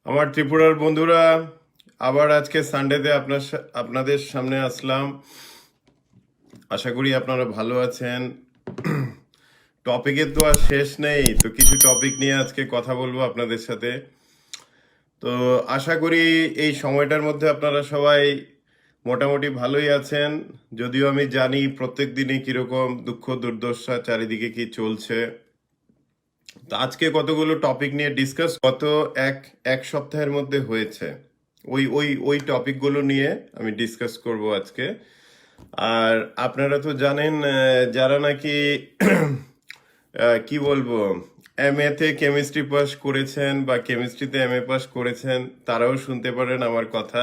আমার ত্রিপুরার বন্ধুরা, আবার আজকে সানডেতে আপনাদের সামনে আসলাম। আশা করি আপনারা ভালো আছেন। টপিকের তো আর শেষ নেই, তো কিছু টপিক নিয়ে আজকে কথা বলবো আপনাদের সাথে। তো আশা করি এই সময়টার মধ্যে আপনারা সবাই মোটামুটি ভালোই আছেন, যদিও আমি জানি প্রত্যেক দিনই কিরকম দুঃখ দুর্দশা চারিদিকে কি চলছে। তো আজকে কতগুলো টপিক নিয়ে ডিসকাস গত এক এক সপ্তাহের মধ্যে হয়েছে, ওই ওই ওই টপিকগুলো নিয়ে আমি ডিসকাস করব আজকে। আর আপনারা তো জানেন, যারা নাকি কি বলবো, এমএ তে কেমিস্ট্রি পাস করেছেন বা কেমিস্ট্রিতে এমএ পাস করেছেন, তারাও শুনতে পারেন আমার কথা।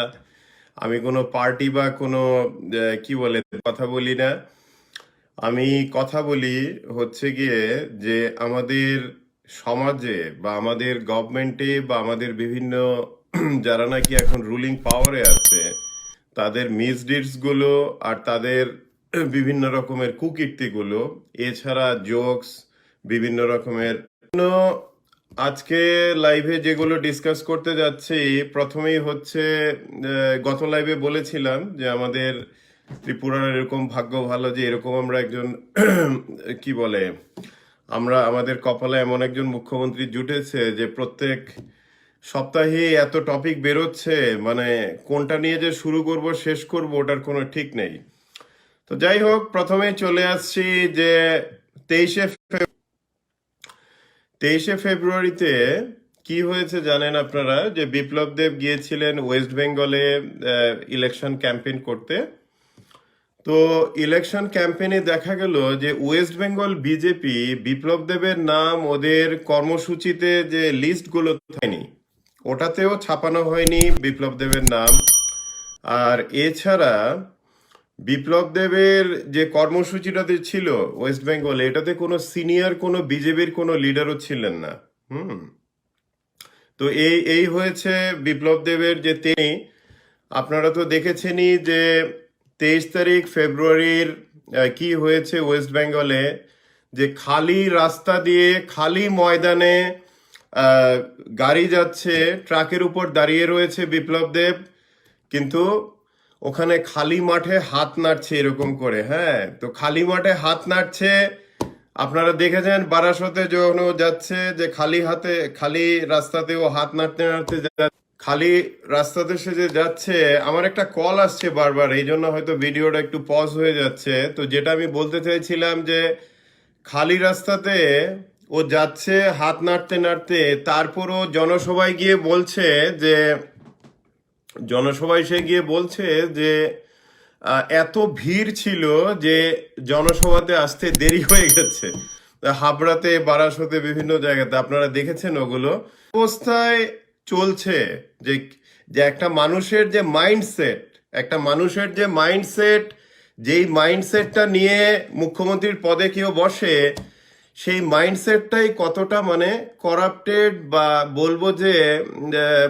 আমি কোনো পার্টি বা কোনো কি বলে কথা বলি না। আমি কথা বলি হচ্ছে গিয়ে যে আমাদের সমাজে বা আমাদের গভর্নমেন্টে বা আমাদের বিভিন্ন যারা নাকি এখন রুলিং পাওয়ারে আছে, তাদের মিসডিডস গুলো আর তাদের বিভিন্ন রকমের কুকীর্তিগুলো, এছাড়া জোকস, বিভিন্ন রকমের আজকে লাইভে যেগুলো ডিসকাস করতে যাচ্ছি, প্রথমেই হচ্ছে গত লাইভে বলেছিলাম যে আমাদের ত্রিপুরার এরকম ভাগ্য ভালো যে এরকম আমরা একজন কি বলে, আমরা আমাদের কপালে এমন একজন মুখ্যমন্ত্রী জুটেছে যে প্রত্যেক সপ্তাহে এত টপিক বেরোচ্ছে, মানে কোনটা নিয়ে যে শুরু করব শেষ করব ওটার কোনো ঠিক নেই। তো যাই হোক, প্রথমে চলে আসছি যে তেইশে তেইশে ফেব্রুয়ারিতে কি হয়েছে জানেন আপনারা? যে বিপ্লব দেব গিয়েছিলেন ওয়েস্ট বেঙ্গলে ইলেকশন ক্যাম্পেইন করতে। তো ইলেকশন ক্যাম্পেইনে দেখা গেল যে ওয়েস্ট বেঙ্গল বিজেপি বিপ্লব দেবের নাম ওদের কর্মসূচিতে যে লিস্টগুলো হয়নি, ওটাতেও ছাপানো হয়নি বিপ্লব দেবের নাম। আর এছাড়া বিপ্লব দেবের যে কর্মসূচিটাতে ছিল ওয়েস্ট বেঙ্গলে, এটাতে কোনো সিনিয়র কোনো বিজেপির কোনো লিডারও ছিলেন না। হুম। তো এই এই হয়েছে বিপ্লব দেবের যে তিনি, আপনারা তো দেখেছেনই যে 23 তারিখ ফেব্রুয়ারির কি হয়েছে ওয়েস্ট বেঙ্গলে, যে খালি রাস্তা দিয়ে খালি ময়দানে আহ, গাড়ি যাচ্ছে, ট্রাকের উপর দাঁড়িয়ে রয়েছে বিপ্লব দেব, কিন্তু ওখানে খালি মাঠে হাত নাড়ছে এরকম করে। হ্যাঁ, তো খালি মাঠে হাত নাড়ছে। আপনারা দেখেছেন বারাসতে যখন ও যাচ্ছে, যে খালি হাতে খালি রাস্তাতে ও হাত নাড়তে নাড়তে খালি রাস্তাতে সে যে যাচ্ছে। আমার একটা কল আসছে বারবার, এই জন্য হয়তো ভিডিওটা একটু পজ হয়ে যাচ্ছে। তো যেটা আমি বলতে চাইছিলাম যে খালি রাস্তাতে ও যাচ্ছে হাত নাড়তে নাড়তে, তারপরও জনসভায় গিয়ে বলছে যে জনসভায় সে গিয়ে বলছে যে এত ভিড় ছিল যে জনসভাতে আসতে দেরি হয়ে গেছে। হাবড়াতে, বারাসতে, বিভিন্ন জায়গাতে আপনারা দেখেছেন ওগুলো অবস্থায় চলছে। যে যে একটা মানুষের যে মাইন্ডসেট, একটা মানুষের যে মাইন্ডসেট, যেই মাইন্ডসেটটা নিয়ে মুখ্যমন্ত্রীর পদে কেউ বসে, সেই মাইন্ডসেটটাই কতটা মানে করাপ্টেড, বা বলবো যে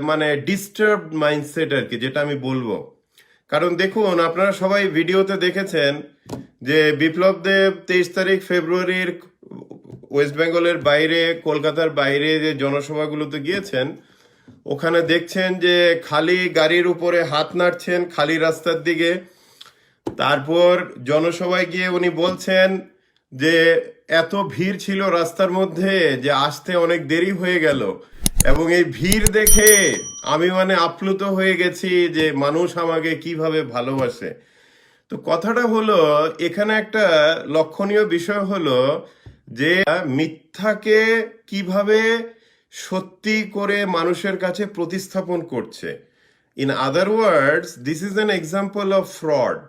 মানে ডিস্টার্বড মাইন্ডসেট আর কি, যেটা আমি বলবো। কারণ দেখুন, আপনারা সবাই ভিডিওতে দেখেছেন যে বিপ্লব দেব 23 তারিখ ফেব্রুয়ারির ওয়েস্ট বেঙ্গলের বাইরে, কলকাতার বাইরে যে জনসভাগুলোতে গিয়েছেন, ওখানে দেখছেন যে খালি গাড়ির উপরে হাত নাড়ছেন খালি রাস্তার দিকে। তারপর জনসভায় গিয়ে উনি বলছেন যে এত ভিড় ছিল রাস্তার মধ্যে যে আসতে অনেক দেরি হয়ে গেল, এবং এই ভিড় দেখে আমি মানে আপ্লুত হয়ে গেছি যে মানুষ আমাকে কিভাবে ভালোবাসে। তো কথাটা হলো, এখানে একটা লক্ষণীয় বিষয় হলো যে মিথ্যাকে কিভাবে সত্যি করে মানুষের কাছে প্রতিস্থাপন করছে। In other words, this is an example of fraud.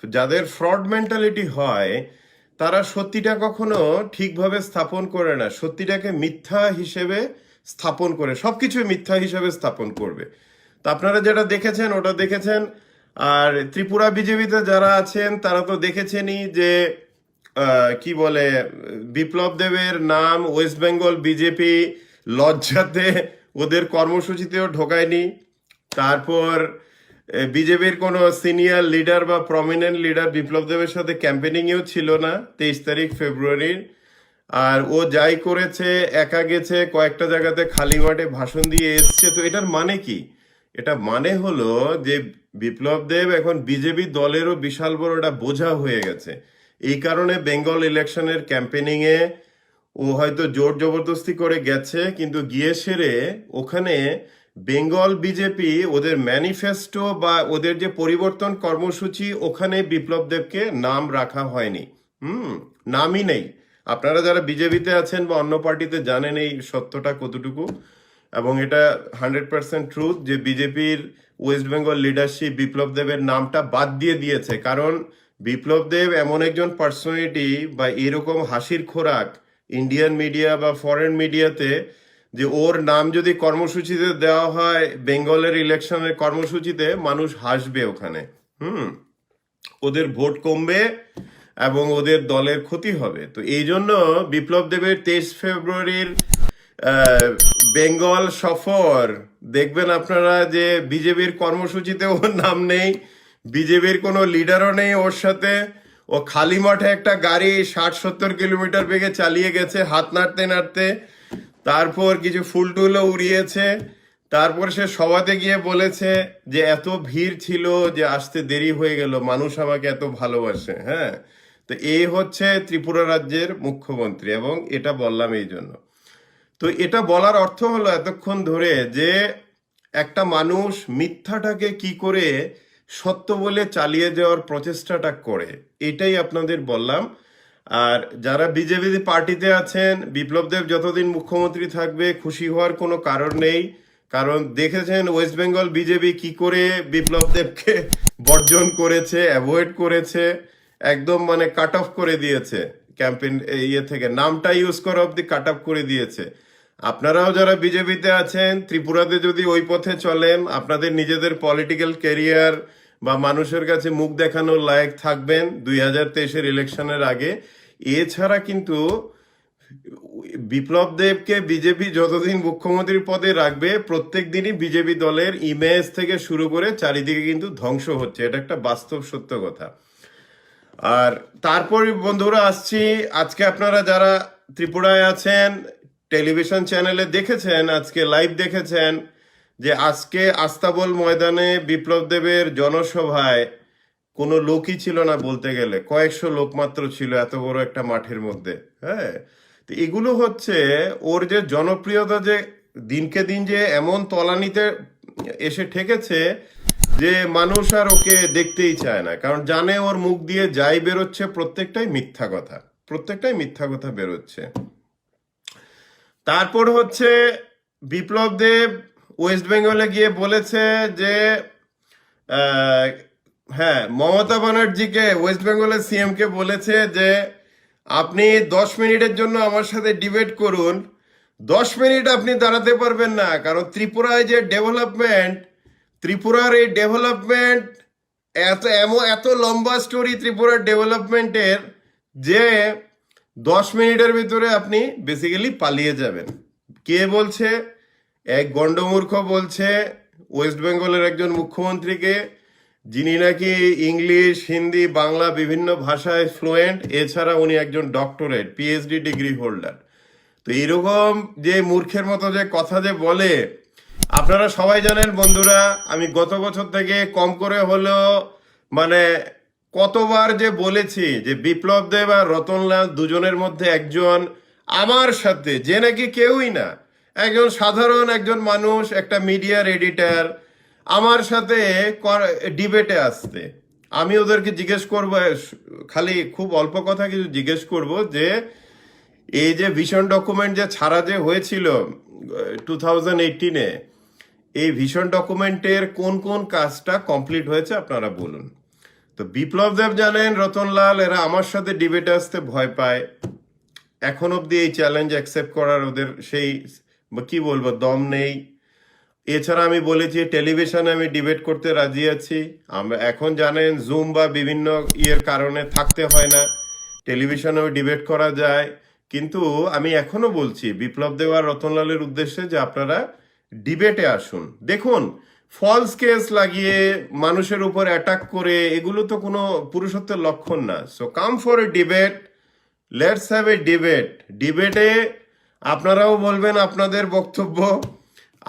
যাদের ফ্রড মেন্টালিটি হয়, তারা সত্যিটা কখনো ঠিকভাবে স্থাপন করে না, সত্যিটাকে মিথ্যা হিসেবে স্থাপন করে, সবকিছু মিথ্যা হিসেবে স্থাপন করবে। তো আপনারা যেটা দেখেছেন ওটা দেখেছেন। আর ত্রিপুরা বিজেপিতে যারা আছেন তারা তো দেখেছেনই যে কি বলে, বিপ্লব দেবের নাম ওয়েস্ট বেঙ্গল বিজেপি লজ্জাতে ওদের কর্মসূচিতেও ঢোকায়নি। তারপর বিজেপির কোনো সিনিয়র লিডার বা প্রমিনেন্ট লিডার বিপ্লব দেবের সাথে ক্যাম্পেনিংয়েও ছিল না 23 তারিখ ফেব্রুয়ারির। আর ও যাই করেছে, একা গেছে, কয়েকটা জায়গাতে খালি মাঠে ভাষণ দিয়ে এসছে। তো এটার মানে কি? এটা মানে হলো যে বিপ্লব দেব এখন বিজেপি দলেরও বিশাল বড় একটা বোঝা হয়ে গেছে। এই কারণে বেঙ্গল ইলেকশনের ক্যাম্পেনিং এ ও হয়তো জোর জবরদস্তি করে গেছে, কিন্তু গিয়ে সেরে ওখানে বেঙ্গল বিজেপি ওদের ম্যানিফেস্টো বা ওদের যে পরিবর্তন কর্মসূচি, ওখানে বিপ্লব দেবকে নাম রাখা হয়নি। হুম, নামই নেই। আপনারা যারা বিজেপিতে আছেন বা অন্য পার্টিতে জানেন এই সত্যটা কতটুকু, এবং এটা 100% ট্রুথ যে বিজেপির ওয়েস্ট বেঙ্গল লিডারশিপ বিপ্লব দেবের নামটা বাদ দিয়ে দিয়েছে। কারণ বিপ্লব দেব এমন একজন পার্সোনালিটি বা এরকম হাসির খোরাক ইন্ডিয়ান মিডিয়া বা ফরেন মিডিয়াতে, যে ওর নাম যদি কর্মসূচিতে দেওয়া হয় বেঙ্গলের ইলেকশনের কর্মসূচিতে, মানুষ হাসবে ওখানে। হুম, ওদের ভোট কমবে এবং ওদের দলের ক্ষতি হবে। তো এই জন্য বিপ্লব দেবের 23 ফেব্রুয়ারির আহ, বেঙ্গল সফর দেখবেন আপনারা যে বিজেপির কর্মসূচিতে ওর নাম নেই, বিজেপির কোনো লিডারও নেই ওর সাথে। ও খালি মাঠে একটা গাড়ি 60-70 কিলোমিটার বেগে চালিয়ে গেছে হাত নাড়তে নাড়তে, তারপর কিছু ফুল টুলও উড়িয়েছে। তারপর সে সভাতে গিয়ে বলেছে যে এত ভিড় ছিল যে আসতে দেরি হয়ে গেল, মানুষ আমাকে এত ভালোবাসে। হ্যাঁ, তো এই হচ্ছে ত্রিপুরা রাজ্যের মুখ্যমন্ত্রী, এবং এটা বললাম এই জন্য। তো এটা বলার অর্থ হলো এতক্ষণ ধরে যে একটা মানুষ মিথ্যাটাকে কি করে সত্য বলে চালিয়ে যাওয়ার প্রচেষ্টাটা করে, এটাই আপনাদের বললাম। আর যারা বিজেপি পার্টিতে আছেন, বিপ্লব দেব যতদিন মুখ্যমন্ত্রী থাকবে খুশি হওয়ার কোনো কারণ নেই। কারণ দেখেছেন ওয়েস্ট বেঙ্গল বিজেপি কি করে বিপ্লব দেবকে বর্জন করেছে, অ্যাভয়েড করেছে, একদম মানে কাট অফ করে দিয়েছে ক্যাম্পেইন ইয়ে থেকে, নামটা ইউজ করা অব্দি কাট অফ করে দিয়েছে। আপনারাও যারা বিজেপিতে আছেন, ত্রিপুরাতে যদি ওই পথে চলেন, আপনাদের নিজেদের পলিটিক্যাল ক্যারিয়ার বা মানুষের কাছে মুখ দেখানোর লায়ক থাকবেন 2023-এর ইলেকশনের আগে। এছাড়া কিন্তু বিপ্লব দেবকে বিজেপি যতদিন মুখ্যমন্ত্রীর পদে রাখবে, প্রত্যেক দিনই বিজেপি দলের ইমেজ থেকে শুরু করে চারিদিকে কিন্তু ধ্বংস হচ্ছে। এটা একটা বাস্তব সত্য কথা। আর তারপরে বন্ধুরা আসছি, আজকে আপনারা যারা ত্রিপুরায় আছেন টেলিভিশন চ্যানেলে দেখেছেন, আজকে লাইভ দেখেছেন যে আজকে আস্তাবল ময়দানে বিপ্লব দেবের জনসভায় কোনো লোকই ছিল না, বলতে গেলে কয়েকশো লোক মাত্র ছিল এত বড় একটা মাঠের মধ্যে। হ্যাঁ, তো এগুলো হচ্ছে ওর যে জনপ্রিয়তা যে দিনকে দিন যে এমন তলানিতে এসে ঠেকেছে যে মানুষ আর ওকে দেখতেই চায় না, কারণ জানে ওর মুখ দিয়ে যাই বেরোচ্ছে প্রত্যেকটাই মিথ্যা কথা, প্রত্যেকটাই মিথ্যা কথা বেরোচ্ছে। তারপর হচ্ছে বিপ্লব দেব ওয়েস্ট বেঙ্গলে গিয়ে বলেছে যে আহ, হ্যাঁ, মমতা ব্যানার্জিকে ওয়েস্ট বেঙ্গলের সিএম কে বলেছে যে আপনি 10 মিনিটের জন্য আমার সাথে ডিবেট করুন। 10 মিনিট আপনি দাঁড়াতে পারবেন না, কারণ ত্রিপুরায় যে ডেভেলপমেন্ট, ত্রিপুরার এই ডেভেলপমেন্ট এত লম্বা স্টোরি ত্রিপুরার ডেভেলপমেন্টের, যে 10 মিনিটের ভিতরে আপনি বেসিক্যালি পালিয়ে যাবেন। কে বলছে? এক গন্ডমূর্খ বলছে ওয়েস্ট বেঙ্গলের একজন মুখ্যমন্ত্রীকে, যিনি নাকি ইংলিশ, হিন্দি, বাংলা বিভিন্ন ভাষায় ফ্লুয়েন্ট, এছাড়া উনি একজন ডক্টরেট পিএইচডি ডিগ্রি হোল্ডার। তো এরকম যে মূর্খের মতো যে কথা যে বলে, আপনারা সবাই জানেন বন্ধুরা, আমি গত বছর থেকে কম করে হলেও মানে কতবার যে বলেছি যে বিপ্লব দেব আর রতনলাল দুজনের মধ্যে একজন আমার সাথে, যে নাকি কেউই না, একজন সাধারণ একজন মানুষ, একটা মিডিয়ার এডিটর, আমার সাথে ডিবেটে আসতে, আমি ওদেরকে জিজ্ঞেস করব, খালি খুব অল্প কথা কিছু জিজ্ঞেস করব যে এই যে ভিশন ডকুমেন্ট যে ছাড়া যে হয়েছিল 2018-এ, এই ভিশন ডকুমেন্টের কোন কোন কাজটা কমপ্লিট হয়েছে আপনারা বলুন। তো বিপ্লব দেব জানেন, রতনলাল, এরা আমার সাথে ডিবেটে আসতে ভয় পায়। এখন অব্দি এই চ্যালেঞ্জ অ্যাকসেপ্ট করার ওদের সেই কি বলবো দম নেই। এছাড়া আমি বলেছি টেলিভিশনে আমি ডিবেট করতে রাজি আছি। আমরা এখন জানেন জুম বা বিভিন্ন ইয়ের কারণে থাকতে হয় না, টেলিভিশনেও ডিবেট করা যায়। কিন্তু আমি এখনো বলছি বিপ্লব দেব আর রতনলালের উদ্দেশ্যে যে আপনারা ডিবেটে আসুন। দেখুন, ফলস কেস লাগিয়ে মানুষের উপর অ্যাটাক করে এগুলো তো কোনো পুরুষত্বের লক্ষণ না। So come for a debate, let's have a debate. ডিবেটে আপনারাও বলবেন আপনাদের বক্তব্য,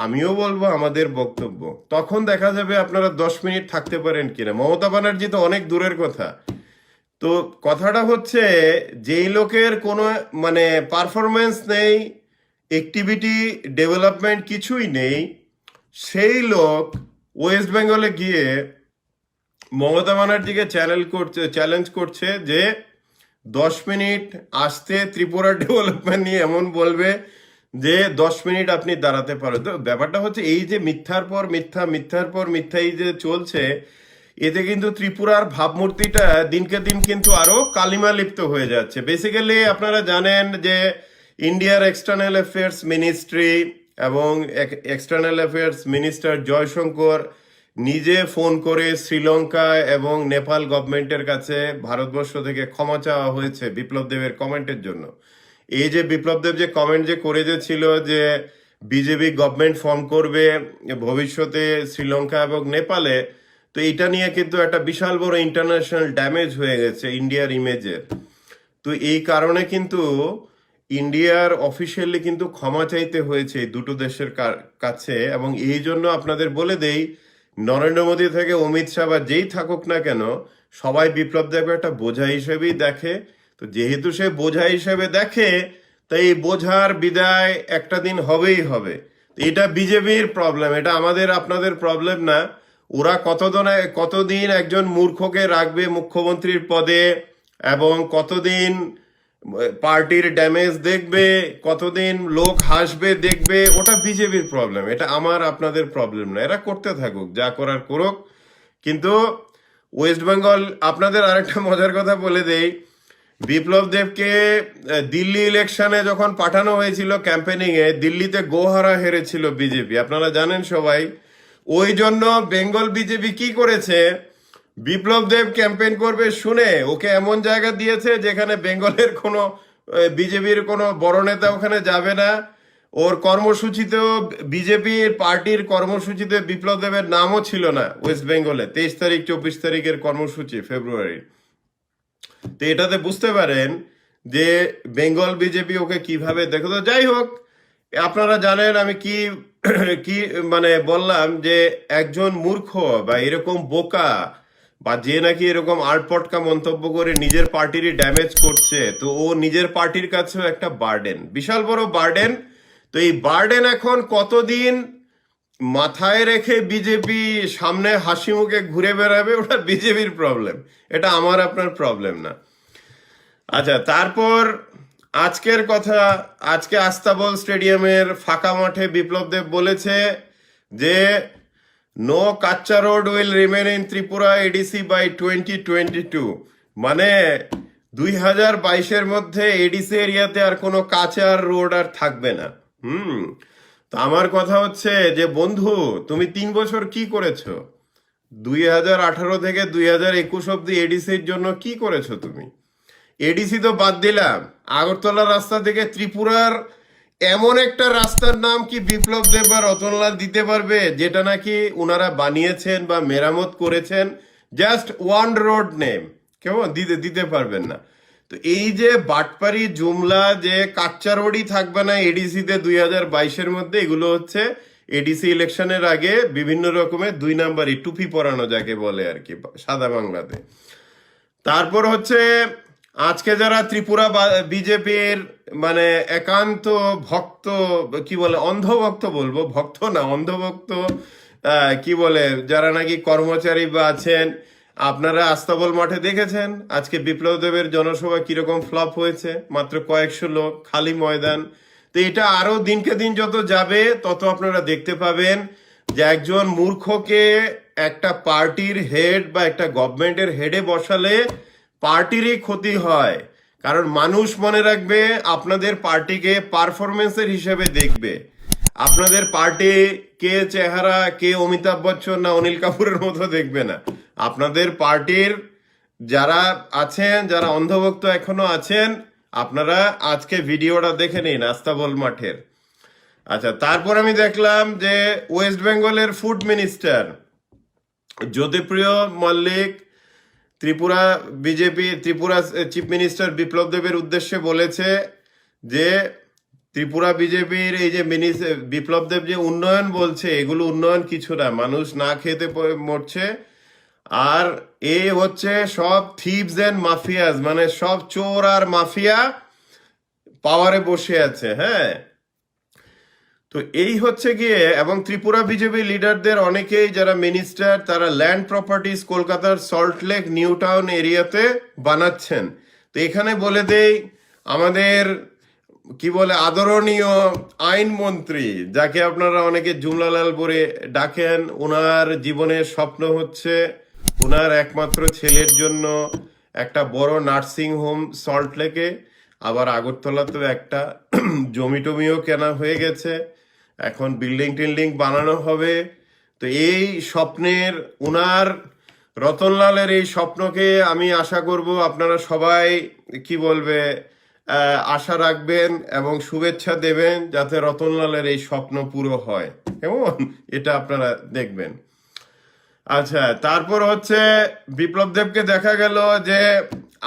আমিও বলবো আমাদের বক্তব্য। তখন দেখা যাবে আপনারা 10 মিনিট থাকতে পারেন কিনা। মমতা ব্যানার্জি তো অনেক দূরের কথা। তো কথাটা হচ্ছে, যেই লোকের কোনো মানে পারফরমেন্স নেই, অ্যাক্টিভিটি ডেভেলপমেন্ট কিছুই নেই, সেই লোক ওয়েস্ট বেঙ্গলে গিয়ে মমতা ব্যানার্জিকে চ্যালেঞ্জ করছে যে 10 মিনিট আসতে ত্রিপুরা ডেভেলপমেন্ট নিয়ে এমন বলবে যে 10 মিনিট আপনি দাঁড়াতে পারো। তো ব্যাপারটা হচ্ছে এই যে মিথ্যার পর মিথ্যা, মিথ্যার পর মিথ্যা এই যে চলছে, এতে কিন্তু ত্রিপুরার ভাবমূর্তিটা দিনকে দিন কিন্তু আরো কালিমা লিপ্ত হয়ে যাচ্ছে। বেসিক্যালি আপনারা জানেন যে ইন্ডিয়ার এক্সটার্নাল অ্যাফেয়ার্স মিনিস্ট্রি এবং এক্সটার্নাল অ্যাফেয়ার্স মিনিস্টার জয়শঙ্কর নিজে ফোন করে শ্রীলঙ্কা এবং নেপাল গভর্নমেন্টের কাছে ভারতবর্ষ থেকে ক্ষমা চাওয়া হয়েছে বিপ্লব দেবের কমেন্টের জন্য। এই যে বিপ্লব দেব যে কমেন্ট যে করে যে ছিল যে বিজেপি গভর্নমেন্ট ফর্ম করবে ভবিষ্যতে শ্রীলঙ্কা এবং নেপালে, তো এটা নিয়ে কিন্তু একটা বিশাল বড় ইন্টারন্যাশনাল ড্যামেজ হয়ে গেছে ইন্ডিয়ার ইমেজের। তো এই কারণে কিন্তু ইন্ডিয়ার অফিসিয়ালি কিন্তু ক্ষমা চাইতে হয়েছে এই দুটো দেশের কাছে। এবং এই জন্য আপনাদের বলে দেই, নরেন্দ্র মোদী থেকে অমিত শাহ বা যেই থাকুক না কেন, সবাই বিপ্লব দেবকে একটা বোঝা হিসেবেই দেখে। তো যেহেতু সে বোঝা হিসেবে দেখে, তাই এই বোঝার বিদায় একটা দিন হবেই হবে। তো এটা বিজেপির প্রবলেম, এটা আমাদের আপনাদের প্রবলেম না। ওরা কতদিন একজন মূর্খকে রাখবে মুখ্যমন্ত্রীর পদে, এবং কতদিন পার্টির ড্যামেজ দেখবে, কতদিন লোক হাসবে দেখবে, ওটা বিজেপির প্রবলেম, এটা আমার আপনাদের প্রবলেম না। এরা করতে থাকুক, যা করার করুক। কিন্তু ওয়েস্ট বেঙ্গল, আপনাদের আরেকটা মজার কথা বলে দেই, বিপ্লব দেবকে দিল্লি ইলেকশনে যখন পাঠানো হয়েছিল ক্যাম্পেনিং এ, দিল্লিতে গোহারা হেরেছিল বিজেপি, আপনারা জানেন সবাই। ওই জন্য বেঙ্গল বিজেপি কি করেছে, বিপ্লব দেব ক্যাম্পেইন করবে শুনে ওকে এমন জায়গা দিয়েছে যেখানে বেঙ্গলের কোনো বিজেপির কোনো বড় নেতা ওখানে যাবে না। ওর কর্মসূচিতেও বিজেপির পার্টির কর্মসূচিতে বিপ্লব দেবের নামও ছিল না ওয়েস্ট বেঙ্গলে 23 তারিখ 24 তারিখের কর্মসূচি ফেব্রুয়ারি। তো এটাতে বুঝতে পারেন যে বেঙ্গল বিজেপি ওকে কিভাবে দেখো। তো যাই হোক, আপনারা জানেন আমি কি কি মানে বললাম, যে একজন মূর্খ বা এরকম বোকা বা যে নাকি এরকম আড়পটকা মন্তব্য করে নিজের পার্টিরই ড্যামেজ করছে, তো ও নিজের পার্টির কাছেও একটা বার্ডেন, বিশাল বড় বার্ডেন। তো এই বার্ডেন এখন কতদিন মাথায় রেখে বিজেপি সামনে হাসি মুখে ঘুরে বেড়াবে, ওটা বিজেপির প্রবলেম, এটা আমার আপনার প্রবলেম না। আচ্ছা, তারপর আজকের কথা, আজকে আস্তাবল স্টেডিয়ামের ফাঁকা মাঠে বিপ্লব দেব বলেছে যে no kachcha road will remain in Tripura ADC by 2022। মানে 2022-এর মধ্যে এডিসি এরিয়াতে আর কোনো কাঁচা রোড আর থাকবে না। তো আমার কথা হচ্ছে যে বন্ধু, তুমি 3 বছর কি করেছো? 2018 থেকে 2021 অব্দি এডিসির জন্য কি করেছো তুমি? এডিসি তো বাদ দিলাম, আগরতলা রাস্তা থেকে ত্রিপুরার এমন একটা রাস্তার নাম কি বিপ্লব দেব বা রতনলাল দিতে পারবে যেটা নাকি উনারা বানিয়েছেন বা মেরামত করেছেন? জাস্ট ওয়ান রোড নেম কেমন দিতে পারবেন না। তো এই যে বাটপারি জুমলা যে কাচ্চা রোডই থাকবে না এডিসিতে 2022-এর মধ্যে, এগুলো হচ্ছে এডিসি ইলেকশনের আগে বিভিন্ন রকমের 2 নাম্বারই টুপি পরানো যাকে বলে আর কি সাদা বাংলাতে। তারপর হচ্ছে আজকে যারা ত্রিপুরা বিজেপির মানে একান্ত ভক্ত, কি বলে অন্ধভক্ত বলবো, ভক্ত না অন্ধভক্ত, কি বলে যারা নাকি কর্মচারী বা আছেন, আপনারা আস্তাবল মাঠে দেখেছেন আজকে বিপ্লব দেবের জনসভা কিরকম ফ্লপ হয়েছে, মাত্র কয়েকশো লোক, খালি ময়দান। তো এটা আরো দিনকে দিন যত যাবে তত আপনারা দেখতে পাবেন যে একজন মূর্খকে একটা পার্টির হেড বা একটা গভর্নমেন্টের হেডে বসালে পার্টিরই ক্ষতি হয়। কারণ মানুষ মনে রাখবে আপনাদের পার্টিকে পারফরমেন্সের হিসেবে দেখবে। আপনাদের পার্টি কে চেহারা, কে অমিতাভ বচ্চন না অনিল কাপুরের মতো দেখবে না। আপনাদের পার্টির যারা আছেন, যারা অন্ধভক্ত এখনো আছেন, আপনারা আজকে ভিডিওটা দেখে নিন আস্তাবল মাঠের। আচ্ছা, তারপর আমি দেখলাম যে ওয়েস্ট বেঙ্গলের food minister Jyotipriya Mallick Tripura BJP Tripura chief minister Biplab দেবের উদ্দেশ্যে বলেছে যে ত্রিপুরা বিজেপির এই যে বিপ্লব দেব যে উন্নয়ন বলছে, এগুলো উন্নয়ন কিছু না, মানুষ না খেতে মরছে। আর এ হচ্ছে সব থিভস এন্ড মাফিয়াস, মানে সব চোর আর মাফিয়া পাওয়ারে বসে আছে। হ্যাঁ, তো এই হচ্ছে গিয়ে, এবং ত্রিপুরা বিজেপি লিডারদের অনেকেই যারা মিনিস্টার, তারা ল্যান্ড প্রপার্টিজ কলকাতার সল্টলেক নিউ টাউন এরিয়াতে বানাচ্ছেন। তো এখানে বলে দেই, আমাদের কি বলে আদরণীয় আইনমন্ত্রী, যাকে আপনারা অনেকে জুমলালাল বলে ডাকেন, ওনার জীবনের স্বপ্ন হচ্ছে ওনার একমাত্র ছেলের জন্য একটা বড় নার্সিং হোম সল্টলেকে, আবার আগরতলাতেও একটা জমি টমিও কেনা হয়ে গেছে, এখন বিল্ডিং টিল্ডিং বানানো হবে। তো এই স্বপ্নের ওনার রতনলালের এই স্বপ্নকে আমি আশা করব আপনারা সবাই কি বলবে আশা রাখবেন এবং শুভেচ্ছা দেবেন যাতে রতনলালের এই স্বপ্ন পুরো হয়, কেমন, এটা আপনারা দেখবেন। আচ্ছা, তারপর হচ্ছে বিপ্লব দেবকে দেখা গেল যে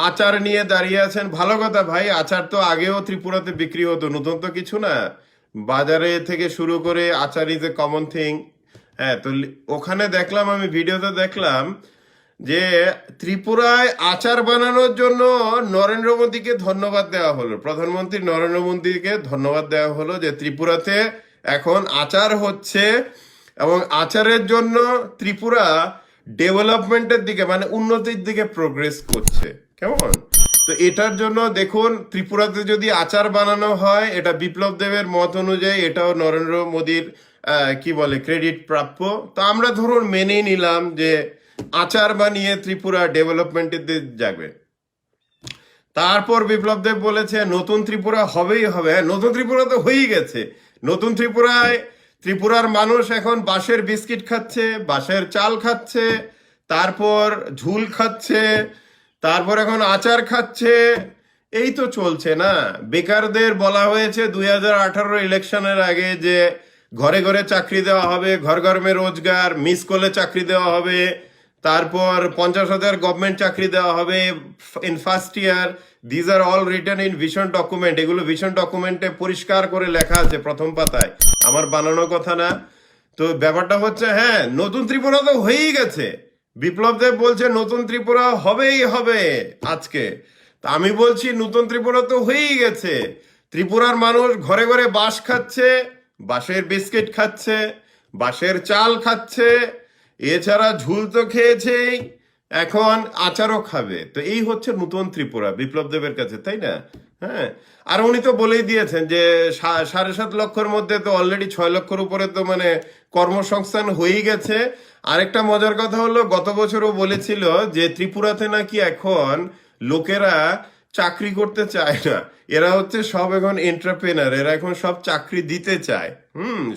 আচার নিয়ে দাঁড়িয়ে আছেন। ভালো কথা ভাই, আচার তো আগেও ত্রিপুরাতে বিক্রি হতো, নতুন তো কিছু না, বাজারে থেকে শুরু করে আচার ইজ এ কমন থিং। হ্যাঁ, তো ওখানে দেখলাম, আমি ভিডিওতে দেখলাম যে ত্রিপুরায় আচার বানানোর জন্য নরেন্দ্র মোদীকে ধন্যবাদ দেওয়া হলো, প্রধানমন্ত্রী নরেন্দ্র মোদীকে ধন্যবাদ দেওয়া হলো যে ত্রিপুরাতে এখন আচার হচ্ছে এবং আচারের জন্য ত্রিপুরা ডেভেলপমেন্টের দিকে মানে উন্নতির দিকে প্রোগ্রেস করছে, কেমন। তো এটার জন্য দেখুন, ত্রিপুরাতে যদি আচার বানানো হয়, এটা বিপ্লব দেবের মত অনুযায়ী এটাও নরেন্দ্র মোদীর কি বলে ক্রেডিট প্রাপ্য। তো আমরা ধরুন মেনেই নিলাম যে আচার বানিয়ে ত্রিপুরা ডেভেলপমেন্টের দিকে যাবে। তারপর বিপ্লব দেব বলেছে নতুন ত্রিপুরা হবেই হবে। নতুন ত্রিপুরা তো হয়েই গেছে। নতুন ত্রিপুরায় ত্রিপুরার মানুষ এখন বাঁশের বিস্কিট খাচ্ছে, বাঁশের চাল খাচ্ছে, তারপর ঝুল খাচ্ছে, তারপর এখন আচার খাচ্ছে, এই তো চলছে না। বেকারদের বলা হয়েছে 2018 ইলেকশনের আগে যে ঘরে ঘরে চাকরি দেওয়া হবে, ঘর ঘর মে রোজগার, মিস করলে চাকরি দেওয়া হবে, তারপর 50,000 গভর্নমেন্ট চাকরি দেওয়া হবে in first year. These are all written in vision document. এগুলো ভিশন ডকুমেন্টে পরিষ্কার করে লেখা আছে প্রথম পাতায়, আমার বানানো কথা না। তো ব্যাপারটা হচ্ছে, হ্যাঁ, নতুন ত্রিপুরা তো হয়েই গেছে। বিপ্লব দেব বলছে নতুন ত্রিপুরা হবেই হবে আজকে। তা আমি বলছি নতুন ত্রিপুরা তো হয়েই গেছে। ত্রিপুরার মানুষ ঘরে ঘরে বাঁশ খাচ্ছে, বাঁশের বিস্কিট খাচ্ছে, বাঁশের চাল খাচ্ছে, এছাড়া ঝুল তো খেয়েছেই, এখন আচারও খাবে। তো এই হচ্ছে নতুন ত্রিপুরা বিপ্লব দেবের কাছে, তাই না? হ্যাঁ, আর উনি তো বলেই দিয়েছেন যে 7.5 লক্ষের মধ্যে তো অলরেডি 6 লক্ষের উপরে তো মানে কর্মসংস্থান হয়েই গেছে। আরেকটা মজার কথা হলো, গত বছরও বলেছিল যে ত্রিপুরাতে নাকি এখন লোকেরা চাকরি করতে চায় না, এরা হচ্ছে সব এখন এন্টারপ্রেনার, এরা এখন সব চাকরি দিতে চায়।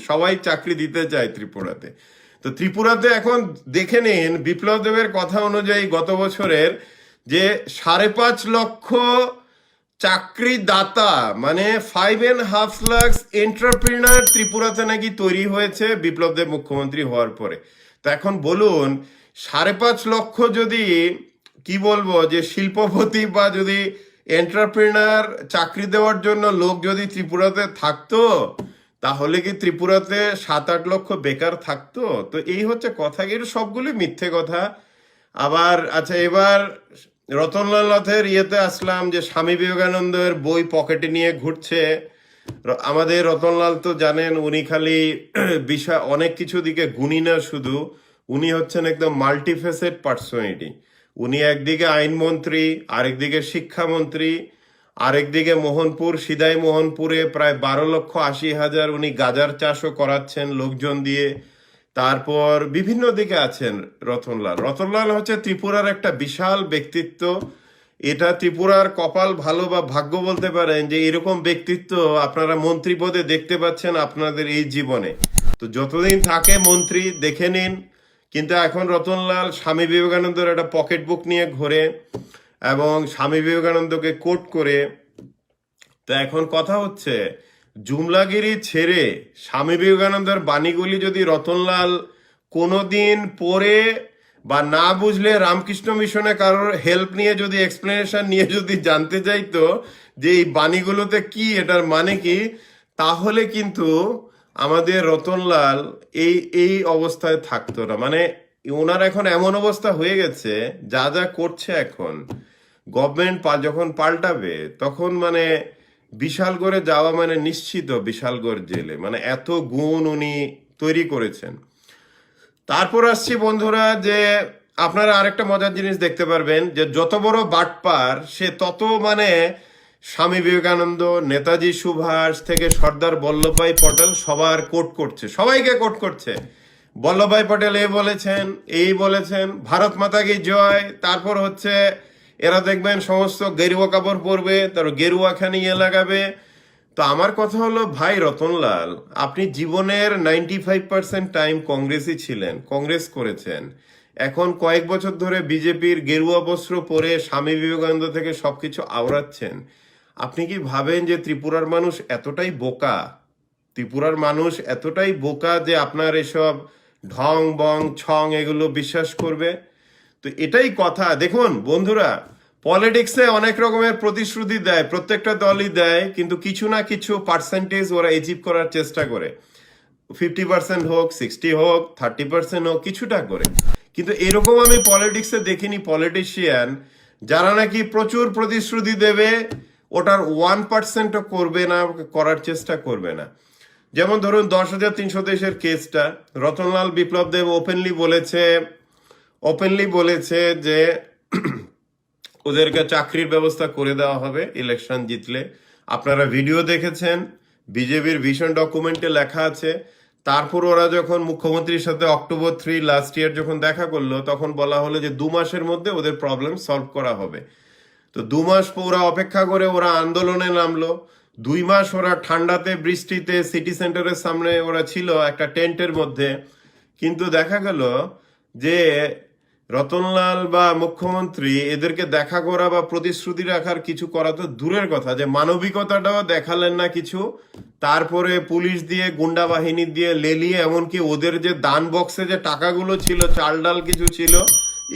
সবাই চাকরি দিতে চায় ত্রিপুরাতে। তো ত্রিপুরাতে এখন দেখে নিন বিপ্লব দেবের কথা অনুযায়ী গত বছরের যে 5.5 লক্ষ চাকরিদাতা, মানে 5.5 লাখ এন্টারপ্রিনার ত্রিপুরাতে নাকি তৈরি হয়েছে বিপ্লব দেব মুখ্যমন্ত্রী হওয়ার পরে। তো এখন বলুন, 5.5 লক্ষ যদি কি বলবো যে শিল্পপতি বা যদি এন্টারপ্রিনার চাকরি দেওয়ার জন্য লোক যদি ত্রিপুরাতে থাকতো, তাহলে কি ত্রিপুরাতে 7-8 লক্ষ বেকার থাকতো? তো এই হচ্ছে কথা, এর সবগুলি মিথ্যে কথা। আবার আচ্ছা, এবার রতনলাল নাথের ইয়েতে আসলাম যে স্বামী বিবেকানন্দের বই পকেটে নিয়ে ঘুরছে। আমাদের রতনলাল তো জানেন, উনি খালি বিষয় অনেক কিছু দিকে গুণী না শুধু, উনি হচ্ছেন একদম মাল্টিফেসেড পার্সোনালিটি। উনি একদিকে আইনমন্ত্রী, আরেকদিকে শিক্ষামন্ত্রী, আরেকদিকে মোহনপুর, সিদাই মোহনপুরে প্রায় 12,80,000 উনি গাজার চাষও করাচ্ছেন লোকজন দিয়ে। তারপর বিভিন্ন দিকে আছেন রতনলাল। রতনলাল হচ্ছে ত্রিপুরার একটা বিশাল ব্যক্তিত্ব। এটা ত্রিপুরার কপাল ভালো বা ভাগ্য বলতে পারেন যে এরকম ব্যক্তিত্ব আপনারা মন্ত্রী পদে দেখতে পাচ্ছেন আপনাদের এই জীবনে। তো যতদিন থাকে মন্ত্রী দেখে নিন। কিন্তু এখন রতনলাল স্বামী বিবেকানন্দের একটা পকেট বুক নিয়ে ঘোরে এবং স্বামী বিবেকানন্দকে কোট করে। তো এখন কথা হচ্ছে, জুমলাগিরি ছেড়ে স্বামী বিবেকানন্দের বাণীগুলি যদি রতনলাল কোনোদিন পড়ে বা না বুঝলে রামকৃষ্ণ মিশনে কারোর হেল্প নিয়ে যদি এক্সপ্লেনেশন নিয়ে যদি জানতে চাইতো যে এই বাণীগুলোতে কি, এটার মানে কি, তাহলে কিন্তু আমাদের রতনলাল এই এই অবস্থায় থাকতো না। মানে ওনার এখন এমন অবস্থা হয়ে গেছে, যা যা করছে এখন গভর্নমেন্ট যখন পাল্টাবে তখন মানে বিশালগড়ে যাওয়া মানে নিশ্চিত বিশালগড় জেলে, মানে এত গুণ উনি তৈরি করেছেন। তারপর আসছি বন্ধুরা, যে আপনারা আরেকটা মজার জিনিস দেখতে পারবেন, যে যত বড় বাটপার সে তত মানে স্বামী বিবেকানন্দ, নেতাজি সুভাষ থেকে সর্দার বল্লভভাই পটেল সবার কোট করছে, সবাইকে কোট করছে। বল্লভভাই পটেল এই বলেছেন, এই বলেছেন, ভারত মাতা কি জয়। তারপর হচ্ছে এরা দেখবেন সমস্ত গেরুয়া কাপড় পরবে, তার গেরুয়া খানি লাগাবে। তো আমার কথা হলো, ভাই রতনলাল, আপনি জীবনের 95% টাইম কংগ্রেসই ছিলেন, কংগ্রেস করেছেন। এখন কয়েক বছর ধরে বিজেপির গেরুয়া বস্ত্র পরে স্বামী বিবেকানন্দ থেকে সবকিছু আওড়াচ্ছেন। আপনি কি ভাবেন যে ত্রিপুরার মানুষ এতটাই বোকা? ত্রিপুরার মানুষ এতটাই বোকা যে আপনার এসব ঢং বং ছং এগুলো বিশ্বাস করবে? তো এটাই কথা। দেখুন বন্ধুরা, পলিটিক্সে অনেক রকমের প্রতিশ্রুতি দেয়, প্রত্যেকটা দলই দেয়, কিন্তু কিছু না কিছু পার্সেন্টেজ ওরা অ্যাচিভ করার চেষ্টা করে। 50% হোক, 60 হোক, 30% হোক, কিছুটা করে। কিন্তু এরকম আমি পলিটিক্সে দেখিনি পলিটিশিয়ান যারা নাকি প্রচুর প্রতিশ্রুতি দেবে, ওটার 1%ও করবে না, করার চেষ্টা করবে না। যেমন ধরুন 10,323 কেসটা রতনলাল বিপ্লব দেব ওপেনলি বলেছে যে ওদেরকে চাকরির ব্যবস্থা করে দেওয়া হবে ইলেকশন জিতলে। আপনারা ভিডিও দেখেছেন, বিজেপির ভিশন ডকুমেন্টে লেখা আছে। তারপর ওরা যখন মুখ্যমন্ত্রীর সাথে October 3 লাস্ট ইয়ার যখন দেখা করলো, তখন বলা হলো যে 2 মাসের মধ্যে ওদের প্রবলেম সলভ করা হবে। তো 2 মাস ওরা অপেক্ষা করে ওরা আন্দোলনে নামলো। 2 মাস ওরা ঠান্ডাতে বৃষ্টিতে সিটি সেন্টারের সামনে ওরা ছিল একটা টেন্টের মধ্যে। কিন্তু দেখা গেল যে রতনলাল বা মুখ্যমন্ত্রী এদেরকে দেখা করা বা প্রতিশ্রুতি রাখার কিছু করা তো দূরের কথা, যে মানবিকতাটাও দেখালেন না কিছু। তারপরে পুলিশ দিয়ে, গুন্ডা বাহিনী দিয়ে লেলিয়ে, এমনকি ওদের যে দান বক্সে যে টাকাগুলো ছিল, চাল ডাল কিছু ছিল,